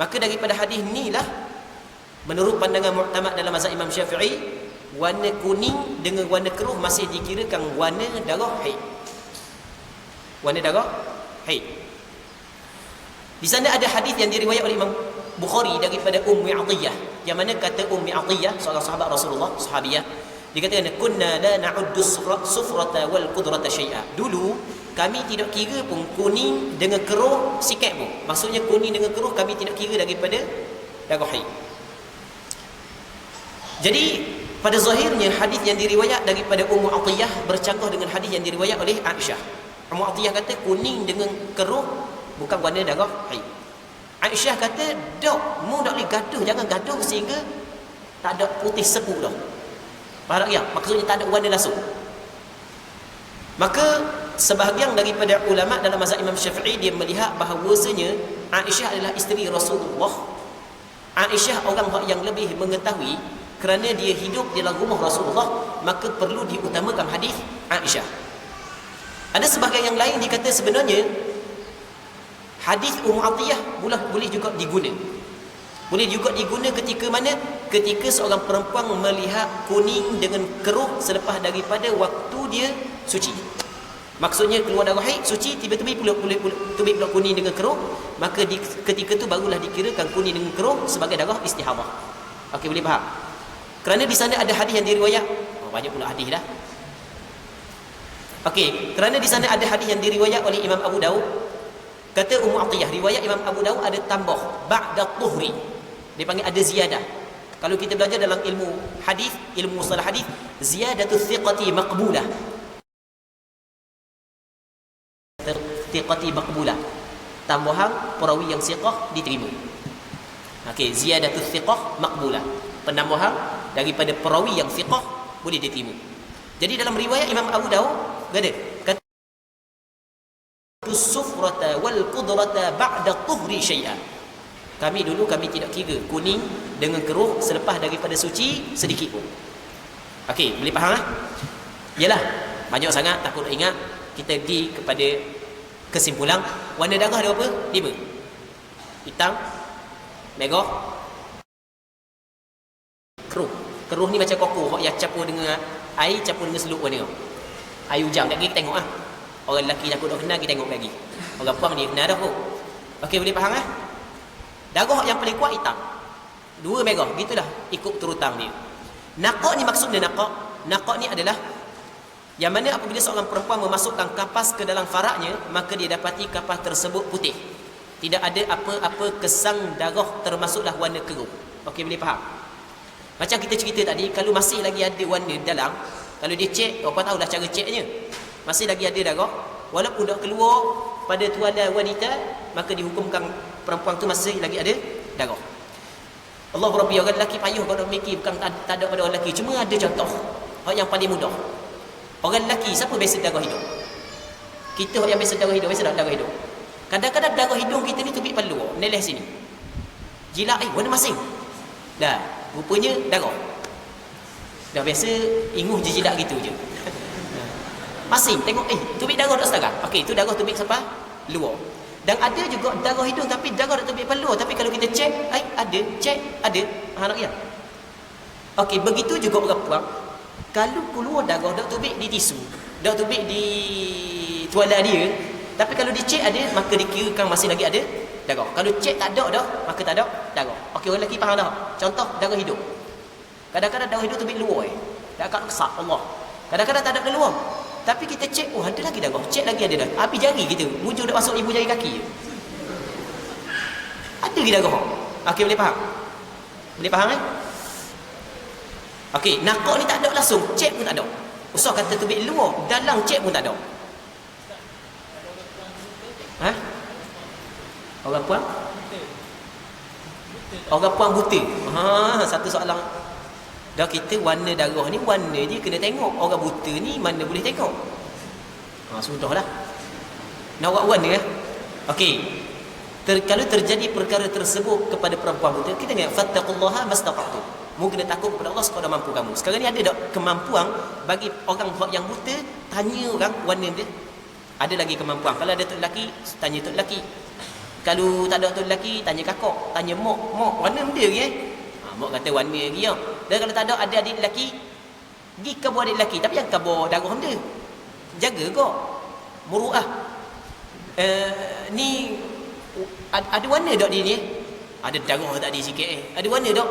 Maka daripada hadis ni lah, menurut pandangan muktamad dalam mazhab Imam Syafi'i, warna kuning dengan warna keruh masih dikirakan warna darah haid. Warna darah haid. Di sana ada hadis yang diriwayat oleh Imam Bukhari daripada Ummi Atiyah, yang mana kata Ummi Atiyah, seorang sahabat Rasulullah, sahabiah, dia kata, kunna la na'uddu sufrata wal qudrata syai'a. Dulu kami tidak kira pun kuning dengan keruh sikit pun. Maksudnya kuning dengan keruh kami tidak kira daripada darah haid. Jadi pada zahirnya hadis yang diriwayat daripada Ummu Atiyah bercanggah dengan hadis yang diriwayat oleh Aisyah. Ummu Atiyah kata kuning dengan keruh bukan warna darah haid. Aisyah kata, "Dok, mu tak boleh gaduh, jangan gaduh sehingga tak ada putih sepu dah." Faham tak ya? Maksudnya tak ada warna langsung. Maka sebahagian daripada ulama dalam mazhab Imam Syafi'i dia melihat bahawasanya Aisyah adalah isteri Rasulullah. Aisyah orang yang lebih mengetahui kerana dia hidup di dalam rumah Rasulullah, maka perlu diutamakan hadis Aisyah. Ada sebahagian yang lain dikata sebenarnya hadis Ummu Atiyah boleh juga diguna. Boleh juga diguna ketika mana? Ketika seorang perempuan melihat kuning dengan keruh selepas daripada waktu dia suci. Maksudnya keluar darah haid, suci, tiba-tiba pula kuning dengan keruh, maka ketika itu barulah dikirakan kuning dengan keruh sebagai darah istihadah. Okey, boleh faham? Kerana di sana ada hadis yang diriwayat, banyak pula hadis dah. Okey, kerana di sana ada hadis yang diriwayat oleh Imam Abu Daud. Kata Ummu Atiyah, riwayat Imam Abu Daud ada tambah ba'da tuhri. Dia panggil ada ziyadah. Kalau kita belajar dalam ilmu hadis, ilmu mustalah hadis, ziyadatu thiqati maqbulah. Thiqati maqbulah. Tambahan perawi yang thiqah diterima. Okey, ziyadatu thiqah maqbulah. Penambahan daripada perawi yang thiqah boleh diterima. Jadi dalam riwayat Imam Abu Daud kata sufrata wal qudrata ba'da tuhri syai'an. Kami tidak kira kuning dengan keruh selepas daripada suci sedikit pun. Okey, boleh faham lah? Yalah, banyak sangat takut ingat. Kita pergi kepada kesimpulan. Warna darah ada apa? 5. Hitam, merah, keruh. Keruh ni macam koko yang campur dengan air, campur dengan seluk warna. Air hujan tak kita tengok ah. Orang lelaki takut tak kenal, kita tengok lagi. Orang puan dia kenal dah pun. Okey, boleh faham lah? Darah yang paling kuat hitam, 2 merah, gitulah ikut turutan dia. Naqa' ni maksudnya naqa' ni adalah yang mana apabila seorang perempuan memasukkan kapas ke dalam faraknya, maka dia dapati kapas tersebut putih. Tidak ada apa-apa kesang darah termasuklah warna keruh. Okey, boleh faham? Macam kita cerita tadi, kalau masih lagi ada warna dalam, kalau dia cek, apa tahu dah cara ceknya. Masih lagi ada darah, walaupun dah keluar pada tuala wanita, maka dihukumkan perempuan tu masih lagi ada darah. Allah Rabbi, orang lelaki payuh kalau mikir, bukan tak ada pada orang lelaki. Cuma ada contoh orang yang paling mudah. Orang lelaki siapa biasa darah hidung? Kita orang yang biasa darah hidung, biasa tak darah hidung. Kadang-kadang darah hidung kita ni tubik palu, neleh sini. Jilat warna masing. Dah, rupanya darah. Dah biasa inguh je jilat gitu je. Masing tengok tubik darah tak setara. Okey, itu darah tubik sampai luar. Dan ada juga darah hidung tapi darah tak tubik palu, tapi kalau kita cek, ada. Nak ya. Okey, begitu juga orang puang. Kalau keluar darah dak tubik di tisu, dak tubik di tuala dia, tapi kalau dicek ada, maka dikirakan masih lagi ada darah. Kalau cek tak ada dah, maka tak ada darah. Okey, orang lelaki faham dah. Contoh darah hidung. Kadang-kadang darah hidung tubik luar. Tak akan kesak Allah. Kadang-kadang tak ada keluar. Tapi kita cek, ada lagi darah. Cek lagi ada dah. Habis jari kita, hujung dah masuk ibu jari kaki. Ada lagi darah. Okey, boleh faham? Boleh faham Okey, nakak ni tak ada langsung, cek pun tak ada. Usah kata tubik luar, dalam cek pun tak ada. Orang puan? Orang puan buta. Satu soalan. Dah kita warna darah ni warna je kena tengok. Orang buta ni mana boleh tengok. Sudahlah. Nak buat warna Okey. Kalau terjadi perkara tersebut kepada perempuan buta, kita ingat fattaqullaha mastata'tum. Mu kena takut kepada Allah sekadar mampu kamu. Sekarang ni ada tak kemampuan bagi orang yang buta tanya orang warna dia? Ada lagi kemampuan. Kalau ada tok lelaki, tanya tok lelaki. Kalau tak ada tok lelaki, tanya kakak, tanya mak warna benda ke? Mak kata warna lagi ya. Dan kalau tak ada adik lelaki, pergi kabur adik lelaki, tapi yang kabur darah dia. Jaga kau. Muruah. Ni ada warna tak dia ni? Ada darah tak dia sikit Ada warna tak?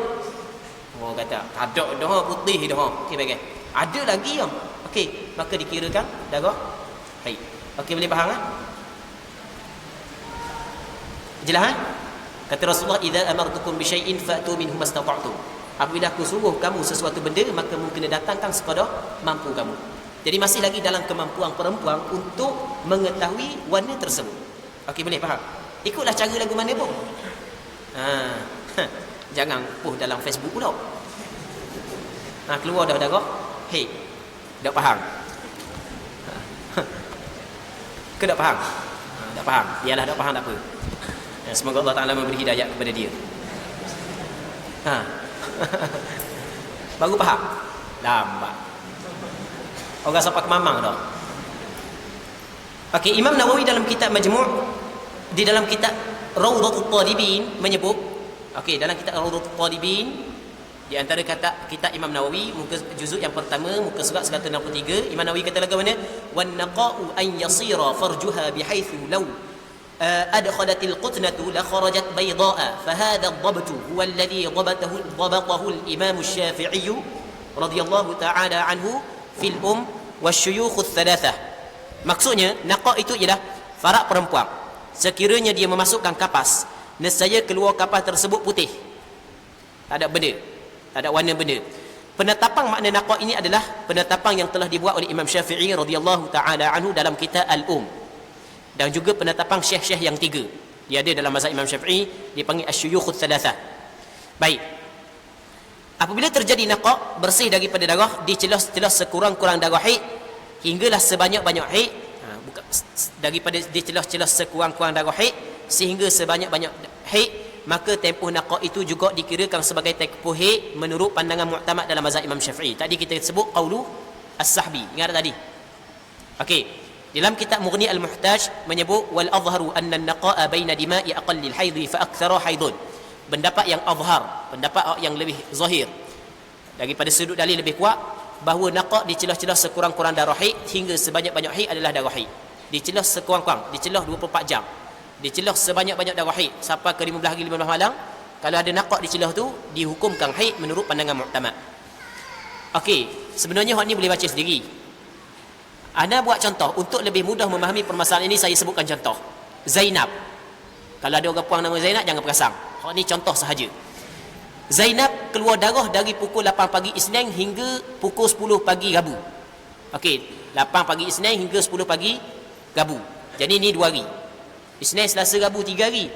Orang kata, tak ada dah, putih dah. Okey, baik. Ada lagi yang. Okey, maka dikirakan darah haid. Okey, boleh faham Jelas Kata Rasulullah, idza amartukum bi syai'in fa'tu minhu mastata'tum. Apabila aku suruh kamu sesuatu benda, maka kamu kena datangkan sekadar mampu kamu. Jadi masih lagi dalam kemampuan perempuan untuk mengetahui warna tersebut. Okey, boleh faham? Ikutlah cara lagu mana pun. Jangan post dalam Facebook pula. Keluar dah darah. Hei, tak faham. Ke tak faham? Tak faham. Biarlah tak faham tak apa. Semoga Allah Ta'ala memberi hidayah kepada dia. Baru faham? Lambat. Orang sampai ke mamang dah. Okey, Imam Nawawi dalam kitab Majmu' di dalam kitab Rawdatul Talibin menyebut, okey, dalam kitab Rawdatul Talibin, di antara kata kitab Imam Nawawi muka juzuk yang pertama muka surat 163, Imam Nawawi kata lagu mana? Wan naqa'u an yasira farjuha bihaitsu law adkhalatil qutnatu la kharajat bayda'a fa hadha ad-dabt huwa alladhi dabatahu al-imam asy-Syafi'i radhiyallahu ta'ala anhu fil wasyuyukh ats-tsalatsah. Maksudnya naqa' itu ialah farak perempuan. Sekiranya dia memasukkan kapas, nescaya keluar kapas tersebut putih. Tak ada benda, tak ada warna benda. Penetapan makna naqa' ini adalah penetapan yang telah dibuat oleh Imam Syafi'i radhiyallahu taala anhu dalam kitab dan juga penetapan syekh-syekh yang tiga. Dia ada dalam mazhab Imam Syafi'i, dipanggil asy-syuyukh ats-tsalatsah. Baik. Apabila terjadi naqa', bersih daripada darah, dicelah-celah sekurang-kurang darah haid hinggalah sebanyak-banyak haid, daripada dicelah-celah sekurang-kurang darah haid sehingga sebanyak-banyak haid, maka tempoh naqa' itu juga dikirakan sebagai tempoh haid menurut pandangan mu'tamad dalam mazhab Imam Syafi'i. Tadi kita sebut qaulu as-sahbi, ingat tadi. Okey, dalam kitab Mughni al-Muhtaj menyebut wal azharu anna an-naqa'a baina dima'i aqallil haid fa aktsara haidun. Pendapat yang azhar, pendapat yang lebih zahir daripada sudut dalil lebih kuat, bahawa naqa' dicelah-celah sekurang-kurang darah haid hingga sebanyak-banyak haid adalah darah haid. Dicelah sekurang-kurang, dicelah 24 jam. Dicelah sebanyak-banyak darah haid sampai ke 15 hari 15 malam. Kalau ada naqa' dicelah tu dihukumkan haid menurut pandangan mu'tamad. Okey, sebenarnya hak ni boleh baca sendiri. Ana buat contoh untuk lebih mudah memahami permasalahan ini, saya sebutkan contoh. Zainab. Kalau ada orang puang nama Zainab, jangan perasan. Ni contoh sahaja. Zainab keluar darah dari pukul 8 pagi Isnin hingga pukul 10 pagi Rabu. Okey, 8 pagi Isnin hingga 10 pagi Rabu. Jadi ni 2 hari. Isnin, Selasa, Rabu 3 hari.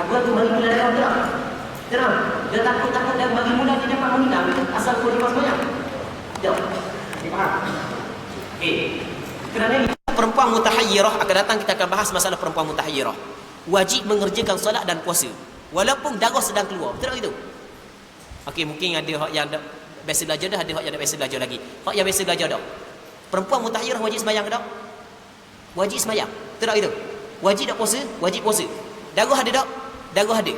Dua tu mari mula dalam gerak. Terang. Dia takut-takut dan bagi mula dia dapat menghidang asal kau lepas banyak. Jom. Dia faham? Kerana ini perempuan mutahayyirah akan datang, kita akan bahas masalah perempuan mutahayyirah. Wajib mengerjakan solat dan puasa walaupun darah sedang keluar. Betul tak itu? Mungkin ada hak yang biasa belajar dah, ada hak yang tak biasa belajar lagi. Hak yang biasa belajar dah. Perempuan mutahayyirah wajib sembahyang ke tak? Wajib sembahyang. Betul tak itu? Wajib tak puasa? Wajib puasa. Darah ada tak? Darah ada.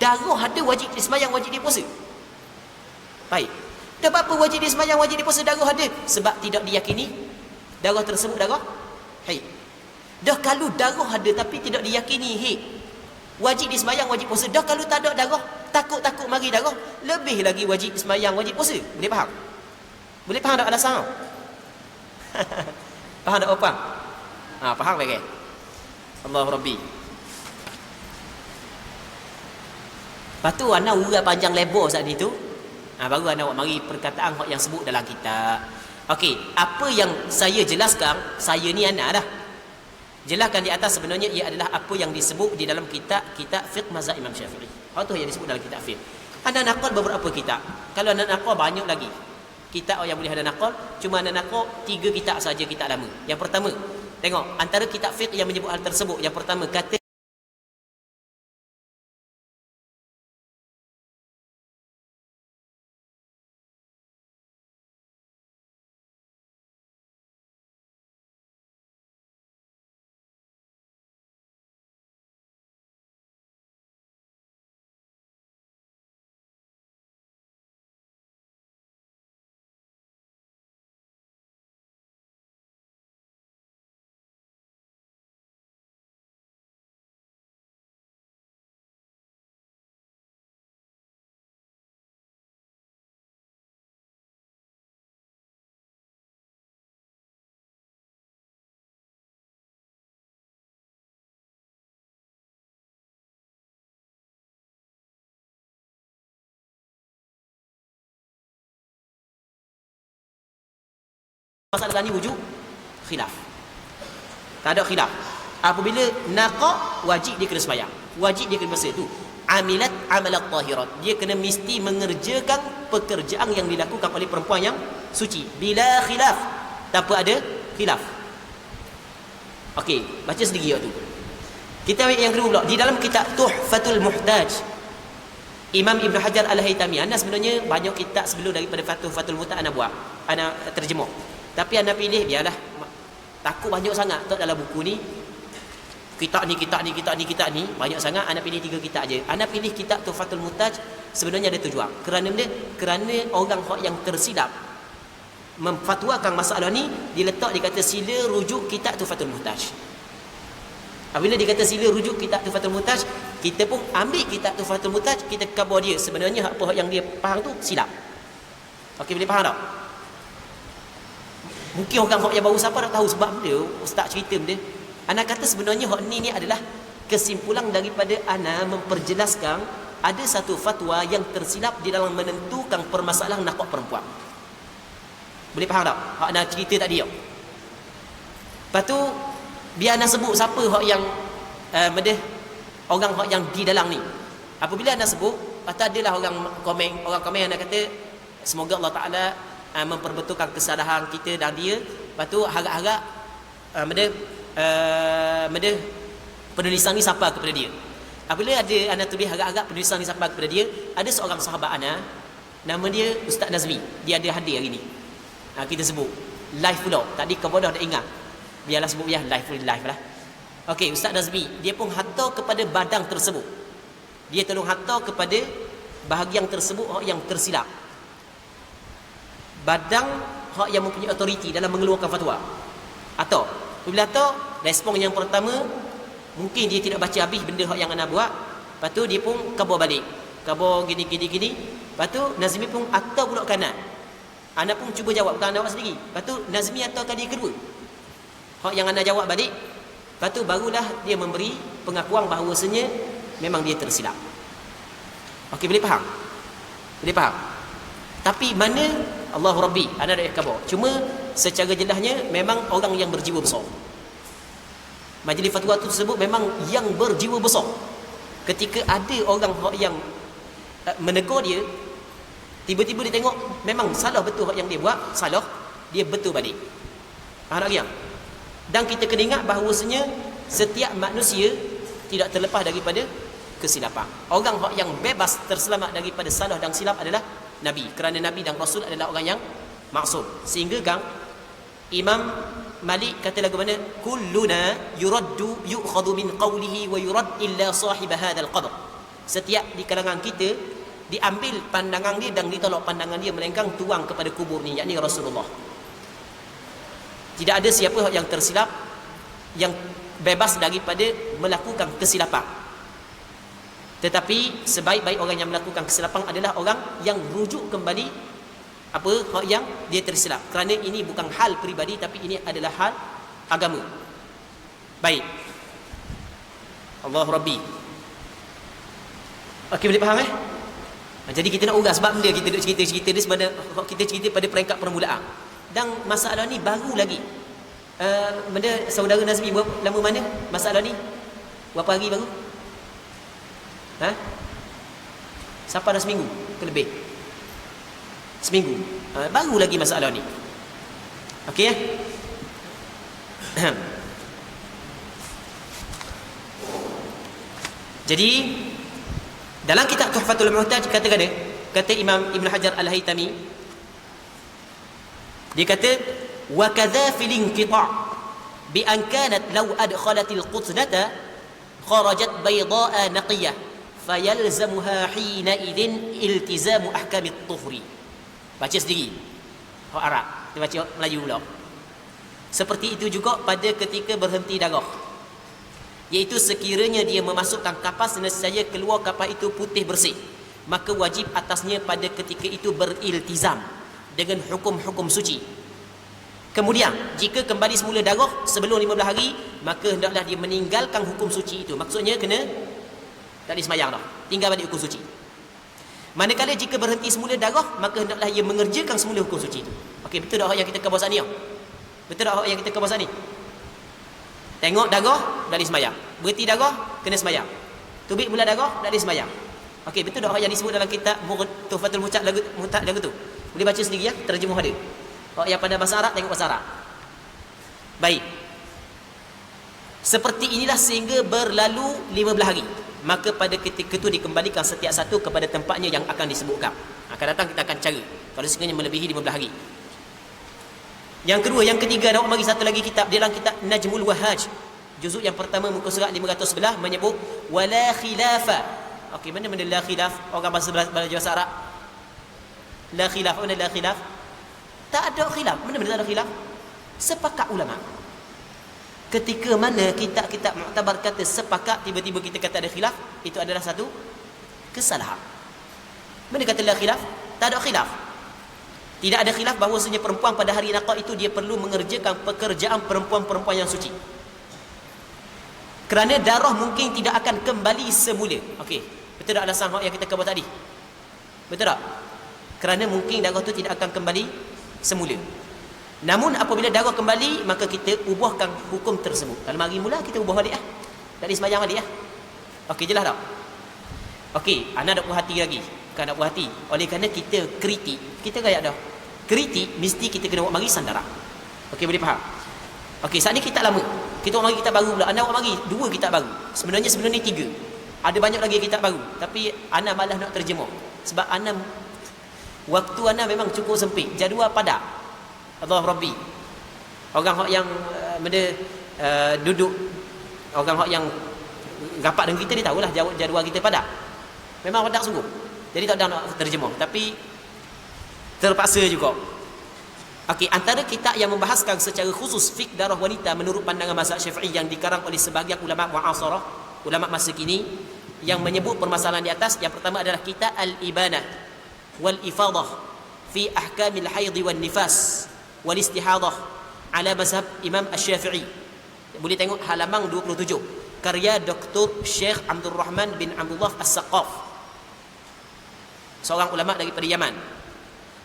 Darah ada, wajib dia sembahyang, wajib dia puasa. Baik. Tak apa wajib dia sembahyang, wajib dia puasa, darah ada. Sebab tidak diyakini darah tersebut darah haid. Dah kalau darah ada tapi tidak diyakini haid, wajib dia sembahyang, wajib puasa. Dah kalau tak ada darah, takut-takut mari darah, lebih lagi wajib sembahyang, wajib puasa. Boleh faham? Boleh faham tak alasan? Faham tak apa? Faham lagi? Allah Rabbi. Lepas tu anak urat panjang lebar saat itu, baru anak mari perkataan yang sebut dalam kitab. Okey, apa yang saya jelaskan, saya ni anak dah jelaskan di atas, sebenarnya ia adalah apa yang disebut di dalam kitab fiqh mazhab Imam Syafi'i. Apa tu yang disebut dalam kitab fiqh. Ada nakal beberapa kitab. Kalau ada nakal banyak lagi kitab yang boleh ada nakal, cuma ada nakal 3 kitab saja, kitab lama. Yang pertama, tengok antara kitab fiqh yang menyebut hal tersebut. Yang pertama kata masalah ni wujud khilaf. Tak ada khilaf. Apabila naqa, wajib dia kena sembahyang, wajib dia kena puasa. Itu amilat amalat tahirat. Dia kena mesti mengerjakan pekerjaan yang dilakukan oleh perempuan yang suci bila khilaf, tanpa ada khilaf. Okey, baca sendiri waktu. Kita ambil yang kedua pula di dalam kitab Tuhfatul Muhtaj, Imam Ibn Hajar Al-Haytami. Ana sebenarnya banyak kitab sebelum daripada Fatul Muhtaj ana buat, ana terjemah. Tapi anda pilih, biarlah, takut banyak sangat tak dalam buku ni. Kitab ni banyak sangat. Anda pilih 3 kitab aja. Anda pilih kitab Tuhfatul Muhtaj sebenarnya ada tujuan. Kerana orang yang tersilap memfatwakan masalah ni, diletak dikata sila rujuk kitab Tuhfatul Muhtaj. Apabila dikata sila rujuk kitab Tuhfatul Muhtaj, kita pun ambil kitab Tuhfatul Muhtaj, kita khabar dia sebenarnya apa yang dia faham tu silap. Okey, boleh faham tak? Mungkin orang yang baru siapa nak tahu sebab benda ustaz cerita benda. Ana kata sebenarnya hak ni adalah kesimpulan daripada ana memperjelaskan ada satu fatwa yang tersilap di dalam menentukan permasalahan nakak perempuan. Boleh faham tak hak ana cerita tadi? Lepas tu biar ana sebut siapa hak yang orang hak yang di dalam ni. Apabila ana sebut, atau adalah orang komen ana kata semoga Allah Taala memperbetulkan kesalahan kita dan dia. Lepas tu harap-harap penulisan ni sampai kepada dia. Apabila ada anak tulis harap-harap penulisan ni sampai kepada dia, ada seorang sahabat anak, nama dia Ustaz Nazmi. Dia ada hadir hari ni. Kita sebut live pula. Tadi kau dah ingat. Biarlah sebut live lah. Okey, Ustaz Nazmi, dia pun hantar kepada badan tersebut. Dia tolong hantar kepada bahagian tersebut yang tersilap. Badan hak yang mempunyai autoriti dalam mengeluarkan fatwa. Atau bila respon yang pertama, mungkin dia tidak baca habis benda hak yang ana buat. Lepas tu dia pun khabar balik. Khabar gini. Lepas tu Nazmi pun atau pula kanan. Ana pun cuba jawab, bukan ana buat sendiri. Lepas tu Nazmi atau kali kedua. Hak yang ana jawab balik. Lepas tu barulah dia memberi pengakuan bahawasanya memang dia tersilap. Okey, boleh faham? Boleh faham? Tapi mana Allah Rabbi, ana ada khabar. Cuma secara jelasnya memang orang yang berjiwa besar. Majlis fatwa tersebut memang yang berjiwa besar. ketika ada orang yang menegur dia, tiba-tiba dia tengok memang salah betul yang dia buat, salah, dia betul balik. Faham tak? Dan kita kena ingat bahawasanya setiap manusia tidak terlepas daripada kesilapan. Orang yang bebas terselamat daripada salah dan silap adalah Nabi, kerana Nabi dan Rasul adalah orang yang maksum. Sehingga kan Imam Malik kata lagu mana, kulluna yuraddu yu'khadhu min qawlihi wa yurad illa sahib hadzal qabr. Setiap di kalangan kita diambil pandangan dia dan ditolak pandangan dia, melainkan tuang kepada kubur ni, yakni Rasulullah. Tidak ada siapa yang tersilap yang bebas daripada melakukan kesilapan. Tetapi sebaik-baik orang yang melakukan kesilapan adalah orang yang rujuk kembali apa yang dia tersilap, kerana ini bukan hal peribadi tapi ini adalah hal agama. Baik, Allah Rabbi. Okey, boleh faham jadi kita nak urang sebab benda kita duk cerita dia sebenarnya kita cerita pada peringkat permulaan, dan masalah ni baru lagi. Benda saudara Nazmi berapa lama mana masalah ni? Berapa hari baru? Sampai dah seminggu ke lebih? Seminggu. Baru lagi masalah ni. Okey ya? Jadi dalam kitab Tuhfatul Muhtaj kata Imam Ibn Hajar Al-Haytami, dia kata wa kadza fil inqita' bi an kanat law adkhalatil qutnata kharajat bayda'a naqiyah fayalzamuha hina idin iltizamu ahkamit tuhri. Baca sendiri orang Arab, dia baca Melayu pula. Seperti itu juga pada ketika berhenti darah, iaitu sekiranya dia memasukkan kapas nescaya keluar kapas itu putih bersih, maka wajib atasnya pada ketika itu beriltizam dengan hukum-hukum suci. Kemudian jika kembali semula darah sebelum 15 hari, maka hendaklah dia meninggalkan hukum suci itu. Maksudnya kena tak boleh sembahyang dah, tinggal balik hukum suci. Manakala jika berhenti semula darah, maka hendaklah ia mengerjakan semula hukum suci itu. Okey, betul tak yang kita kebas ni? Betul tak yang kita kebas ni? Tengok darah, dah boleh sembahyang. Berhenti darah, kena sembahyang. Tubik mula darah, dah boleh sembahyang. Okey, betul tak yang disebut dalam kitab Tuhfatul Muhtaj lagu tu? Boleh baca sendiri ya, terjemuh ada. Yang pada bahasa Arab, tengok bahasa Arab. Baik. Seperti inilah sehingga berlalu 15 hari. Maka pada ketika itu dikembalikan setiap satu kepada tempatnya yang akan disebutkan. Akan datang kita akan cari kalau sekiranya melebihi 15 hari. Yang kedua, yang ketiga, nak bagi satu lagi kitab dalam kitab Najmul Wahhaj, juzuk yang pertama muka surat 511 menyebut wala khilafa. Okey, mana la khilaf? Orang bahasa Arab. La khilaf, mana la khilaf? Tak ada khilaf. Mana tak ada khilaf? Sepakat ulama. Ketika mana kitab-kitab muktabar kata sepakat, tiba-tiba kita kata ada khilaf, itu adalah satu kesalahan. Mana kata la khilaf? Tak ada khilaf. Tidak ada khilaf bahawasanya perempuan pada hari naqah itu dia perlu mengerjakan pekerjaan perempuan-perempuan yang suci. Kerana darah mungkin tidak akan kembali semula. Okey, betul tak alasan yang kita kebut tadi? Betul tak? Kerana mungkin darah itu tidak akan kembali semula. Namun apabila darah kembali, maka kita ubahkan hukum tersebut. Kalau mari mula kita ubah balik tak boleh sembahyang balik Okey, jelas tak? Okey, anak nak puas hati lagi. Bukan nak puas hati. Oleh kerana kita kritik, kita gaya dah. Kritik mesti kita kena buat mari sandaran. Okey, boleh faham? Okey, saat ni kitab lama. Kita buat mari kitab baru pula. Anak buat mari 2 kitab baru. Sebenarnya sebelum ni 3. Ada banyak lagi kitab baru, tapi anak malas nak terjemah. Sebab anak waktu anak memang cukup sempit, jadual padat. Allah Rabbi. Orang yang duduk, orang yang rapat dengan kita, dia tahulah jadual kita padat. Memang padat sungguh. Jadi tak ada nak terjemah, tapi terpaksa juga. Okey, antara kitab yang membahaskan secara khusus fiqh darah wanita menurut pandangan mazhab Syafi'i yang dikarang oleh sebahagian ulama mu'asarah, ulama masa kini, yang menyebut permasalahan di atas, yang pertama adalah kitab Al-Ibanah wal Ifadah fi ahkamil haid wan nifas wal istihadah ala mazhab Imam Asy-Syafi'i. Boleh tengok halaman 27, karya Dr. Syekh Abdul Rahman bin Abdullah As-Saqaf, seorang ulama daripada Yaman.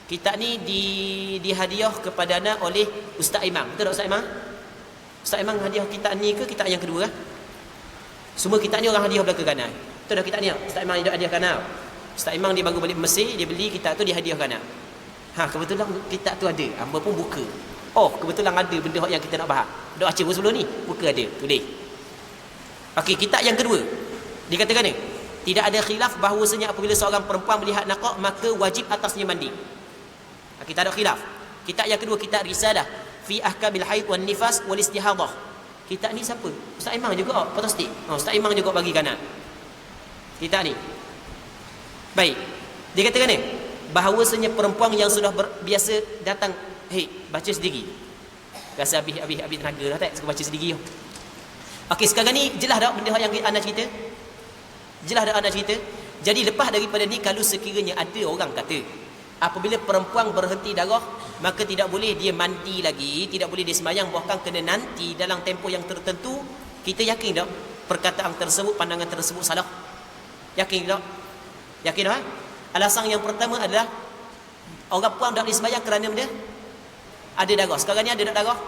Kitab ni dihadiah kepada anak oleh Ustaz Imam. Betul tak Ustaz Imam? Ustaz Imam hadiah kitab ni ke kitab yang kedua? Semua kitab ni orang hadiah belaka kanan. Tu dah kitab ni. Ustaz Imam dia hadiahkan tau. Ustaz Imam dia baru balik Mesir, dia beli kitab tu, dia hadiahkan tau. Kebetulan kitab tu ada. Hamba pun buka. Oh, kebetulan ada benda yang kita nak bahas. Dok baca sebelum ni, buka ada, tulis. Okey, kitab yang kedua. Dikatakan ni, tidak ada khilaf bahawasanya apabila seorang perempuan melihat naqab maka wajib atasnya mandi. Okey, tak ada khilaf. Kitab yang kedua, kitab Risalah fi ahkamil haid wan nifas wal istihadah. Kitab ni siapa? Ustaz Imam juga, fantastik. Ustaz Imam juga bagi kanan. Kitab ni. Baik. Dia katakan ni, bahawasanya perempuan yang sudah biasa datang baca sendiri. Rasa habis tenaga dah tak? Suka baca sendiri. Okey, sekarang ni jelas tak benda yang anda cerita? Jelas tak anda cerita? Jadi lepas daripada ni, kalau sekiranya ada orang kata apabila perempuan berhenti darah maka tidak boleh dia mandi lagi, tidak boleh dia sembahyang, bahkan kena nanti dalam tempoh yang tertentu, kita yakin tak perkataan tersebut, pandangan tersebut salah? Yakin tak? Yakin tak? Alasan yang pertama adalah orang puan tak boleh sembahyang kerana benda ada darah. Sekarang ni ada tak darah?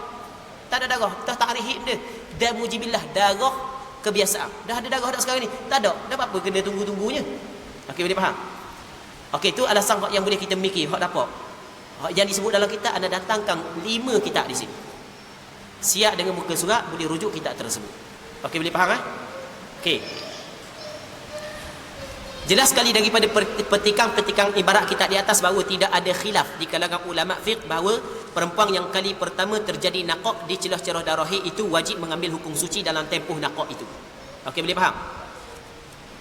Tak ada darah. Tak takrih benda. Dan mujibillah, darah kebiasaan. Dah ada darah tak sekarang ni? Tak ada. Dah apa kena tunggu-tunggunya? Okey, boleh faham? Okey, itu alasan yang boleh kita mikir, hak dapat. Yang disebut dalam kitab, anda datangkan 5 kitab di sini. Siap dengan muka surat, boleh rujuk kitab tersebut. Okey, boleh faham? Okey. Jelas sekali daripada petikan ibarat kitab di atas bahawa tidak ada khilaf di kalangan ulama fiqh bahawa perempuan yang kali pertama terjadi naqab di celah cerah darah haid itu wajib mengambil hukum suci dalam tempoh naqab itu. Okey, boleh faham?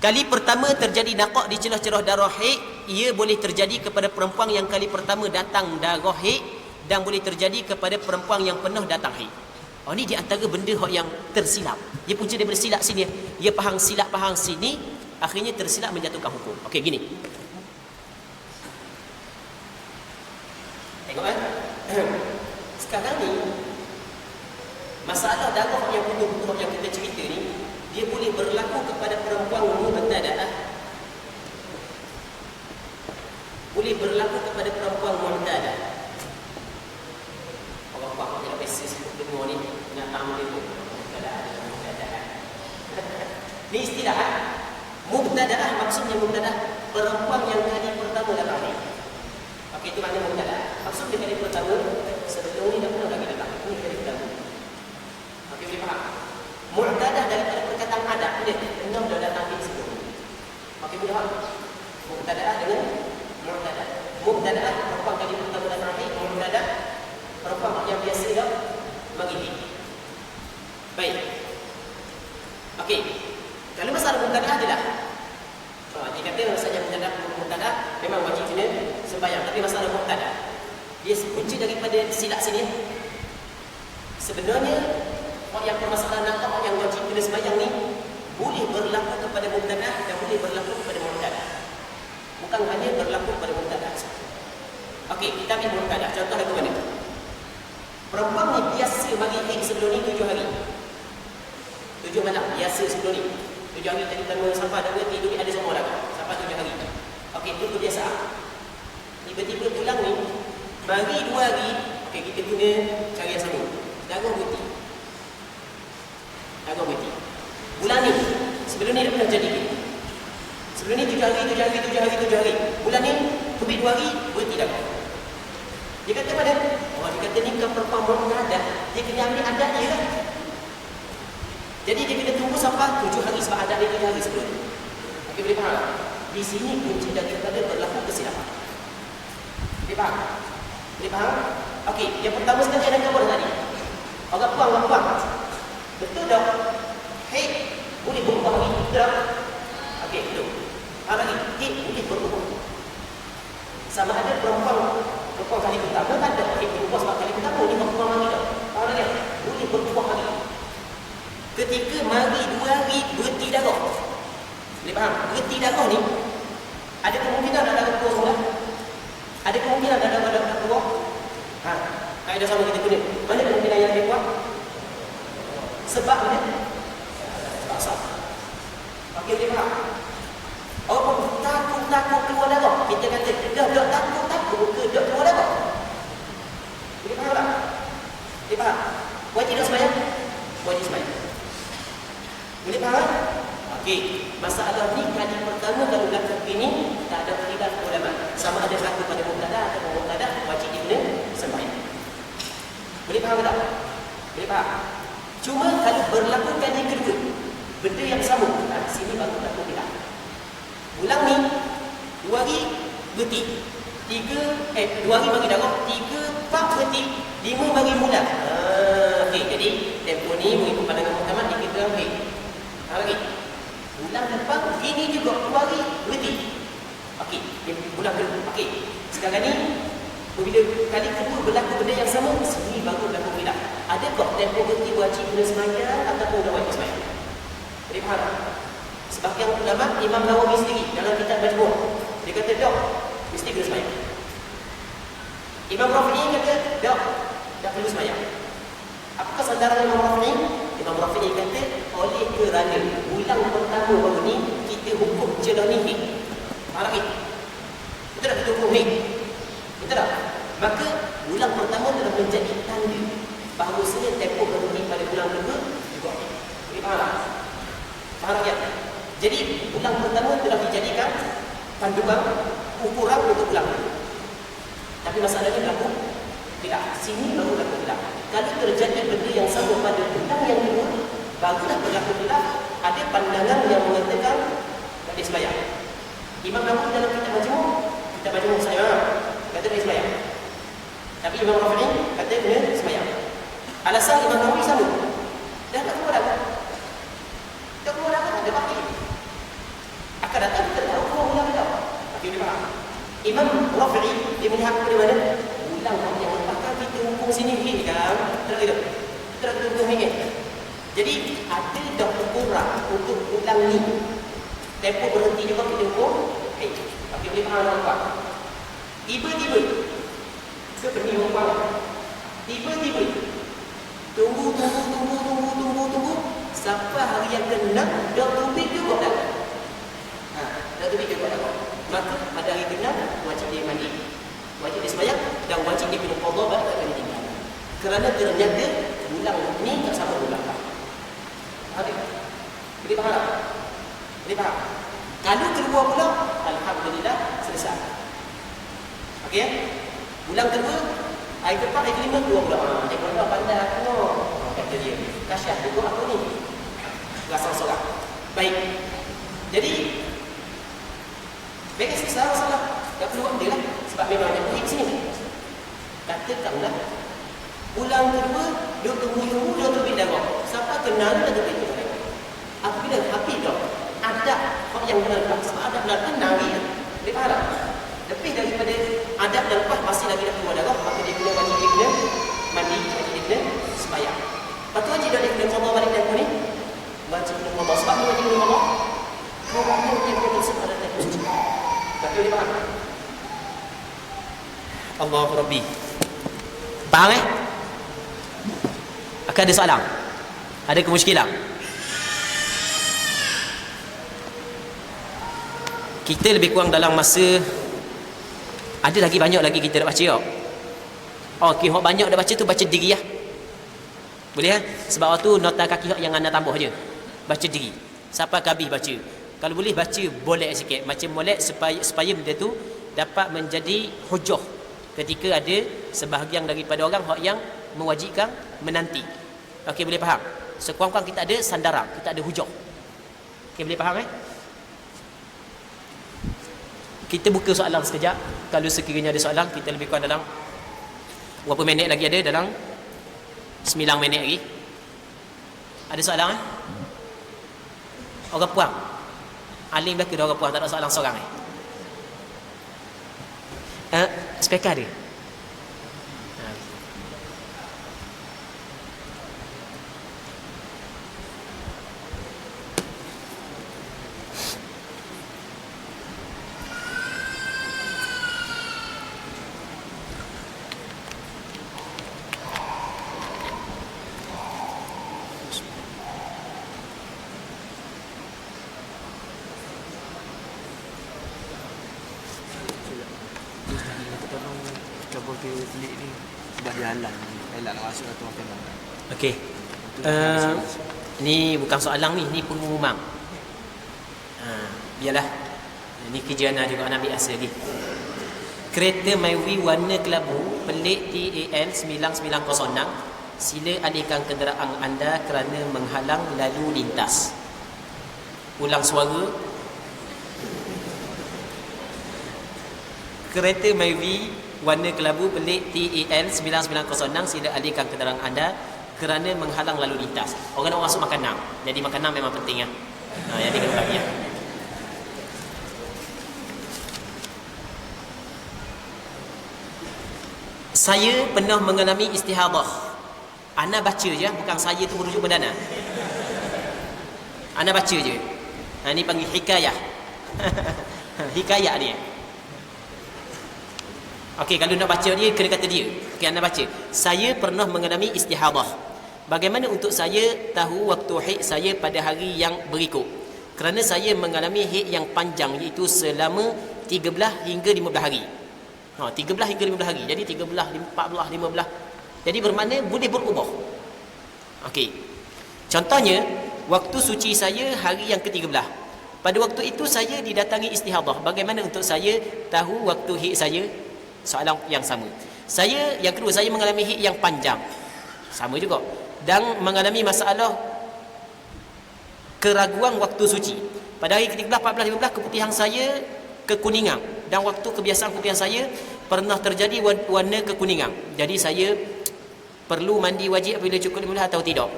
Kali pertama terjadi naqab di celah cerah darah haid, ia boleh terjadi kepada perempuan yang kali pertama datang darah haid dan boleh terjadi kepada perempuan yang pernah datang haid. Ini di antara benda yang tersilap. Dia punca daripada silap sini. Dia faham silap faham sini, akhirnya tersilap menjatuhkan hukum. Okey, gini. Tengok sekarang ni masalah darah yang betul-betul yang kita cerita ni, dia boleh berlaku kepada perempuan mu'tadah, boleh berlaku kepada perempuan mu'tadah. Orang-orang yang biasa sebut dengar ni nak tahu dia tu mu'tadah. Ni istilah mu'tadah, maksudnya mu'tadah perempuan yang kali pertama datang ni. Okey, itu makna mu'tadah. Maksud dia kali pertama, sebelum ni dah pernah lagi datang. Ini kali pertama. Okey, boleh faham? Mu'tadah daripada perkataan adat dia pernah dah datang di sebelum. Okey, boleh faham? Mu'tadah dengan mu'tadah. Mu'tadah perempuan kali pertama datang ni, mu'tadah perempuan yang biasa dah mari. Baik. Okey. Kalau masalah mu'tadah adalah dia kata saja mu'tadah memang wajib kena sembahyang, tapi masalah mu'tadah dia kunci daripada silap sini. Sebenarnya orang yang permasalahan naqab yang wajib kena sembahyang ni boleh berlaku kepada mu'tadah dan boleh berlaku kepada mu'tadah. Bukan hanya berlaku kepada mu'tadah. Okey, kita ambil mu'tadah. Contoh lagu mana? Perempuan ni biasa mari haid sebelum ni 7 hari. 7 malam biasa sebelum ni. 7 hari tadi pertama sampai ada tidur ada semua dah. Sampai 7 hari. Okey, itu kebiasaan. Tiba-tiba pulang ni mari 2 hari, okey kita guna cara yang sama. Darah putih. Darah putih. Bulan ni sebelum ni dah pernah jadi. Sebelum ni 7 hari. Bulan ni lebih 2 hari berhenti darah. Dia kata pada dia kata ni kan perempuan mu'tadah, dia kena ambil adat dia lah. Jadi dia kena tunggu sampai 7 hari sebab adat dia 7 hari sebelum ni. Okey, boleh faham? Di sini kunci daripada berlaku kesilapan. Boleh faham? Boleh faham? Okey, yang pertama sekali ada gambar tadi. Orang puan. Betul tak? Haid boleh berubah hari. Betul tak? Okey, betul. Hari haid boleh berubah. Sama ada perempuan kali pertama tak ada haid berubah sebab kali pertama ni perempuan mari dah. Orang dia boleh berubah hari. Ketika mari 2 hari berhenti darah. Boleh faham? Berhenti darah ni ada kemungkinan ada darah keluar semula. Ada kemungkinan ada darah keluar. Kaedah sama kita guna. Mana kemungkinan yang lebih kuat? Sebabnya sebab sah. Okey, boleh faham? Orang takut keluar darah. Kita kata dah takut ke dah keluar darah. Boleh faham tak? Boleh faham? Wajib tak sembahyang? Wajib sembahyang. Boleh faham? Okey. masalah ni kali pertama kalau berlaku begini, tak ada khilaf ulama. Sama ada berlaku pada mubtada atau mubtada, wajib dibina sembahyang. Boleh faham tak? Boleh faham? Cuma kalau berlaku kali kedua, benda yang sama, sini baru berlaku khilaf. Ulang ni 2 hari berhenti, 2 hari bagi darah, 3 pak berhenti, 5 bagi bulan. Okey, jadi tempoh ni mengikut pandangan Muhammad dikira okey. Lagi bulan depan begini juga 2 hari berhenti. Okey, bulan kedua. Okey, sekarang ni bila kali kedua berlaku benda yang sama, sini baru berlaku khilaf. Adakah tempoh berhenti wajib kena sembahyang ataupun tak wajib sembahyang? Boleh faham? Sebahagian ulama, Imam Nawawi sendiri dalam kitab Majmu', dia kata tak, mesti kena sembahyang. Imam Rafi'i kata tak perlu sembahyang. Apakah sandaran Imam Rafi'i? Imam Rafi'i kata oleh kerana bulan pertama baru ni kita hukum jelah ni hik. Faham tak? Betul tak kita hukum hik? Betul tak? Maka bulan pertama telah menjadi tanda bahawasanya tempoh berhenti pada bulan kedua juga. Boleh faham tak? Faham tak? Jadi bulan pertama telah dijadikan panduan ukuran untuk bulan kedua. Tapi masalahnya berlaku tidak. Sini baru berlaku tidak. Kalau terjadi benda yang sama pada bulan yang kedua, barulah berlaku tidak. Ada pandangan yang mengatakan tak boleh sembahyang. Imam Nawawi dalam kitab Majmu' saya kata tak boleh sembahyang. Tapi Imam Rafi'i kata kena sembahyang. Alasan Imam Nawawi sama. Dah tak keluar dah. Tak keluar dah, tak ada wakil. Akan datang kita tahu keluar bulan dah. Tapi dia faham. Imam Rafi'i dia melihat kepada mana? Bulan yang letakkan kita hukum sini kan? Tak kita hukum ni. Jadi ada dah ukuran untuk ulang ni. Tempoh berhenti juga kita hukum. Okey, boleh faham tak? Tiba-tiba ke penyumbang. Tiba-tiba tunggu sampai hari yang ke-6 dah tubik juga dah. Dah tubik juga dah. Maka pada hari ke-6 wajib dia mandi, wajib dia sembahyang dan wajib dia minum qada pada hari tinggal. Kerana ternyata bulan ni tak sama bulan lah. Ada? Boleh faham tak? Boleh faham? Kalau keluar pula, alhamdulillah selesai. Okey ya? Bulan kedua, hari ke-4, hari ke-5 keluar pula. Dia kata pandai aku. Kata dia, kasyah dia buat aku ni. Rasa seorang. Baik. Jadi beres salah. Tak perlu buat dia lah. Sebab memang dia pergi sini. Katakanlah bulan kedua, dia tunggu, dia terbit darah. Siapa kenal, dia terbit darah. Apabila habis dah, ada orang yang kenal lepas. Sebab ada kenal kenal dia. Dia faham tak? Lebih daripada adab dan lepas masih lagi nak keluar darah, maka dia kena wajib dia kena mandi, wajib dia kena sembahyang. Lepas tu wajib dia kena qada balik tempoh ni. Wajib kena qada. Sebab dia wajib kena qada. Kerana tempoh tersebut ada tempoh suci. Tapi boleh faham? Allahu Rabbi. Faham Akan ada soalan? Ada kemusykilan? Kita lebih kurang dalam masa, ada lagi banyak lagi kita nak baca tak? Okey, hok banyak dah baca tu baca diri lah. Boleh kan? Sebab waktu nota kaki hok yang anda tambah je. Baca diri. Siapa habis baca. Kalau boleh baca boleh sikit. Macam molek supaya benda tu dapat menjadi hujah ketika ada sebahagian daripada orang hok yang mewajibkan menanti. Okey, boleh faham? Sekurang-kurang kita ada sandaran, kita ada hujah. Okey, boleh faham Kita buka soalan sekejap. Kalau sekiranya ada soalan, kita lebih kurang dalam berapa minit lagi ada? Dalam 9 minit lagi. Ada soalan Orang puang. Alim belaka orang puang, tak ada soalan seorang speaker ada. Okey. Ni bukan soalan ni pengumuman. Biarlah. Ini kerja anak juga anak ambil asal lagi. Kereta Myvi warna kelabu pelik TAL 9906. Sila alihkan kenderaan anda kerana menghalang lalu lintas. Ulang suara. Kereta Myvi warna kelabu pelik TAL 9906. Sila alihkan kenderaan anda kerana menghalang lalu lintas. Orang nak masuk makan nang. Jadi makan nang memang penting ya. Jadi kena bagi ya. Saya pernah mengalami istihadah. Ana baca je, bukan saya tu merujuk perdana. Ana baca je. Ini panggil hikayah. Hikayah dia. Okey, kalau nak baca dia kena kata dia. Okey, ana baca. Saya pernah mengalami istihadah. Bagaimana untuk saya tahu waktu haid saya pada hari yang berikut? Kerana saya mengalami haid yang panjang, iaitu selama 13 hingga 15 hari. 13 hingga 15 hari. Jadi 13, 14, 15. Jadi bermakna boleh berubah. Okey. Contohnya, waktu suci saya hari yang ke-13. Pada waktu itu saya didatangi istihadah. Bagaimana untuk saya tahu waktu haid saya? Soalan yang sama. Yang kedua, saya mengalami haid yang panjang. Sama juga. Dan mengalami masalah keraguan waktu suci. Pada hari ke-13, 14, 15 keputihan saya kekuningan. Dan waktu kebiasaan keputihan saya pernah terjadi warna kekuningan. Jadi saya perlu mandi wajib apabila cukup 15 atau tidak?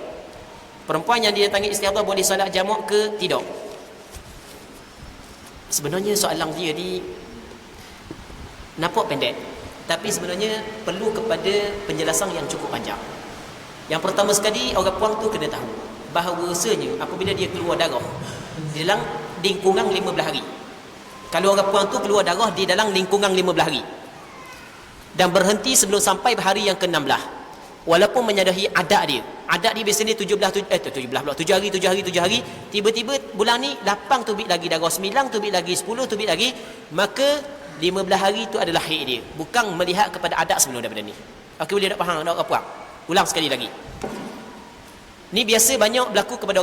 Perempuan yang didatangi istihadah boleh solat jamak ke tidak? Sebenarnya soalan dia ni nampak pendek, tapi sebenarnya perlu kepada penjelasan yang cukup panjang. Yang pertama sekali, orang puang tu kena tahu bahawasanya apabila dia keluar darah di dalam lingkungan 15 hari. Kalau orang puang tu keluar darah di dalam lingkungan 15 hari dan berhenti sebelum sampai hari yang ke-16, walaupun menyadahi adat dia biasanya 7 hari, tiba-tiba bulan ni 8 tubik lagi darah, 9 tubik lagi, 10 tubik lagi, maka 15 hari itu adalah haid dia, bukan melihat kepada adat sebelum daripada ni. Okey, boleh tak faham tak apa? Ulang sekali lagi. Ni biasa banyak berlaku kepada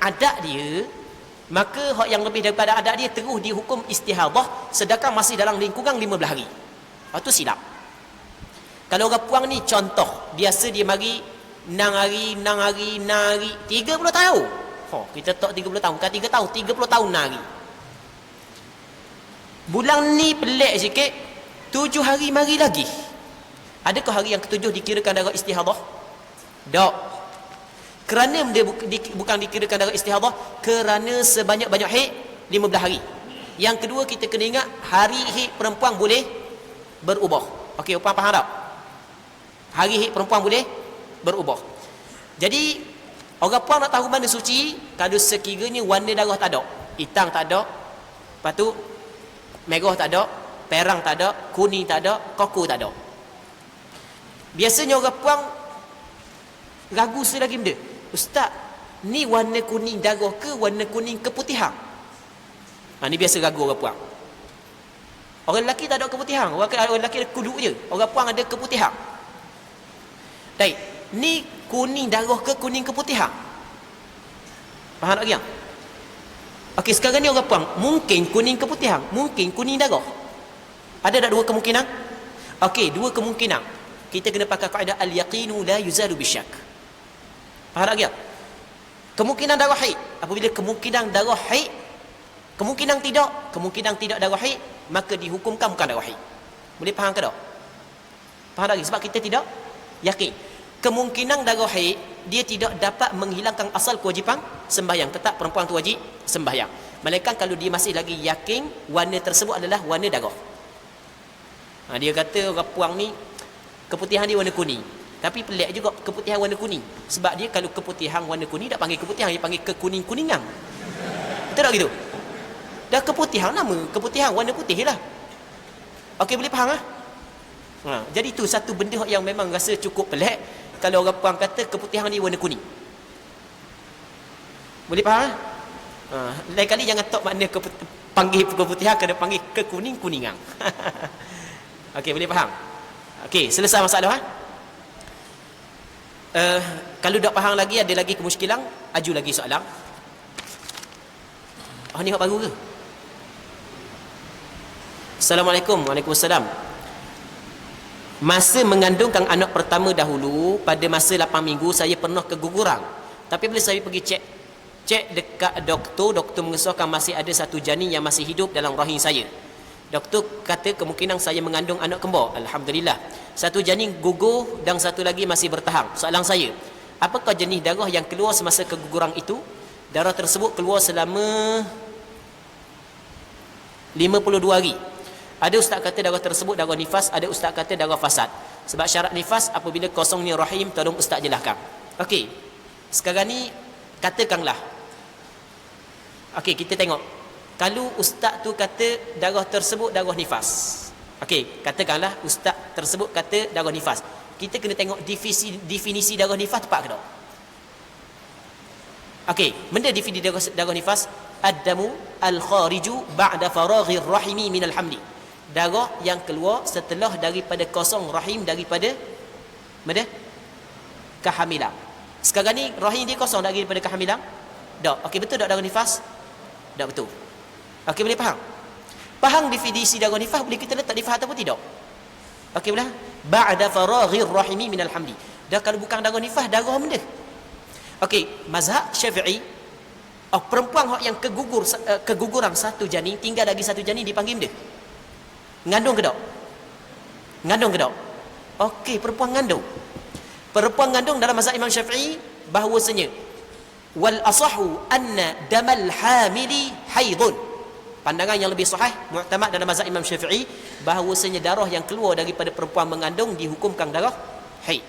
adat dia, maka hak yang lebih daripada adat dia terus dihukum istihadah sedangkan masih dalam lingkungan 15 hari. Itu silap. Kalau orang puang ni contoh, biasa dia mari 6 hari, 30 tahun. Kita tak 30 tahun, bukan 3 tahun, 30 tahun 6 hari. Bulan ni pelik sikit, 7 hari mari lagi. Adakah hari yang ke-7 dikirakan darah istihadah? Tak. Kerana dia bukan dikirakan darah istihadah, kerana sebanyak-banyak haid 15 hari. Yang kedua, kita kena ingat hari haid perempuan boleh berubah. Okey, upah faham tak? Hari haid perempuan boleh berubah. Jadi orang puan nak tahu mana suci kalau sekiranya warna darah tak ada, hitam tak ada, lepas tu merah tak ada, perang tak ada, kuning tak ada, koko tak ada. Biasanya orang puang ragu selagi benda. Ustaz, ni warna kuning darah ke warna kuning keputihan? Ni biasa ragu orang puang. Orang lelaki tak ada keputihan, orang lelaki ada kudu je. Orang puang ada keputihan. Baik, ni kuning darah ke kuning keputihan? Faham tak lagi? Okey, sekarang ni orang puang, mungkin kuning keputihan, mungkin kuning darah. Ada tak dua kemungkinan? Okey, dua kemungkinan. Kita kena pakai kaedah al-yaqinu la yuzalu bisyak. Faham tak lagi? Kemungkinan darah haid. Apabila kemungkinan darah haid, kemungkinan tidak darah haid, maka dihukumkan bukan darah haid. Boleh faham ke tak? Faham lagi? Sebab kita tidak yakin. Kemungkinan darah haid, dia tidak dapat menghilangkan asal kewajipan sembahyang. Tetap perempuan tu wajib sembahyang. Melainkan kalau dia masih lagi yakin warna tersebut adalah warna darah. Dia kata orang puang ni keputihan dia warna kuning. Tapi pelik juga keputihan warna kuning. Sebab dia kalau keputihan warna kuning tak panggil keputihan, dia panggil kekuning-kuningan. Betul tak gitu? Dah keputihan nama, keputihan warna putih lah. Okey, boleh faham lah? Jadi itu satu benda yang memang rasa cukup pelik kalau orang puang kata keputihan ni warna kuning. Boleh faham? Lain kali jangan tok makna panggil keputihan, kena panggil kekuning-kuningan. Okey, boleh faham? Okey, selesai masalah. Kalau tak faham lagi, ada lagi kemusykilan, aju lagi soalan. Oh, ni hak baru ke? Assalamualaikum. Waalaikumsalam. Masa mengandungkan anak pertama dahulu, pada masa 8 minggu saya pernah keguguran. Tapi bila saya pergi cek dekat doktor mengesahkan masih ada satu janin yang masih hidup dalam rahim saya. Doktor kata kemungkinan saya mengandung anak kembar. Alhamdulillah. Satu janin gugur dan satu lagi masih bertahan. Soalan saya, apakah jenis darah yang keluar semasa keguguran itu? Darah tersebut keluar selama 52 hari. Ada ustaz kata darah tersebut darah nifas, ada ustaz kata darah fasad. Sebab syarat nifas apabila kosongnya rahim, tolong ustaz jelaskan. Okey. Sekarang ni katakanlah. Okey, kita tengok. Kalau ustaz tu kata darah tersebut darah nifas. Okey, katakanlah ustaz tersebut kata darah nifas. Kita kena tengok definisi darah nifas tepat ke tak? Okey, benda definisi darah nifas, ad-damu al-khariju ba'da faraghi rahimi min al-hamli. Darah yang keluar setelah daripada kosong rahim daripada mana? Kehamilan. Sekarang ni rahim dia kosong daripada kehamilan? Tak. Okey, betul tak darah nifas? Tak betul. Okey, boleh faham? Faham definisi darah nifas, boleh kita letak di faham ataupun tidak? Okey, boleh? Ba'da faraghi rahimi min al-hamli. Dah kalau bukan darah nifas, darah benda. Okey, mazhab Syafi'i, perempuan yang keguguran satu janin, tinggal lagi satu janin, dipanggil benda. Ngandung ke tak? Ngandung ke tak? Okey, perempuan ngandung. Perempuan ngandung dalam mazhab Imam Syafi'i bahawasanya wal asahu anna damal hamili haidun. Pandangan yang lebih sahih, mu'tamad dalam mazhab Imam Syafi'i, bahawasanya darah yang keluar daripada perempuan mengandung dihukumkan darah haid.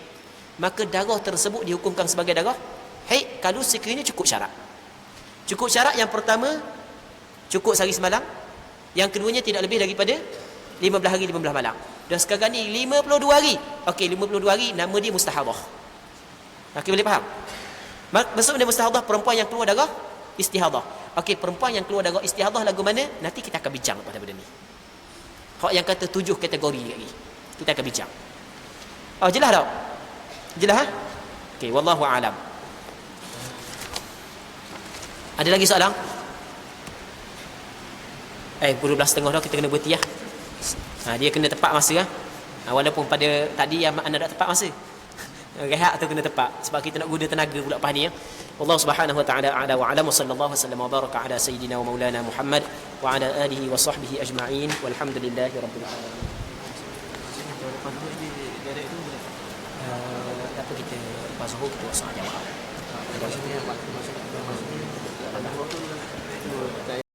Maka darah tersebut dihukumkan sebagai darah haid kalau sekiranya cukup syarat. Cukup syarat yang pertama, cukup sehari semalam. Yang keduanya tidak lebih daripada 15 hari 15 malam. Dan sekarang ni 52 hari. Okey, 52 hari nama dia mustahadah. Okey, boleh faham? Maksud dia mustahadah, perempuan yang keluar darah istihadah. Okey, perempuan yang keluar darah istihadah lagu mana? Nanti kita akan bincang pada benda ni. Hak yang kata 7 kategori lagi. Kita akan bincang. Oh, jelas tak? Jelas ha? Okey, wallahu a'lam. Ada lagi soalan? Pukul 12.30 dah kita kena berhenti ya. Dia kena tepat masa ya. Walaupun pada tadi yang anda tak tepat masa. Rehat tu kena tepat sebab kita nak guna tenaga pula lepas ni ya. Allah Subhanahu wa taala a'la wa a'lam, sallallahu wasallam wa baraka ala sayidina wa maulana Muhammad wa ala alihi wa sahbihi ajma'in walhamdulillahi rabbil alamin. Apa kita lepas zuhur kita soal jawab.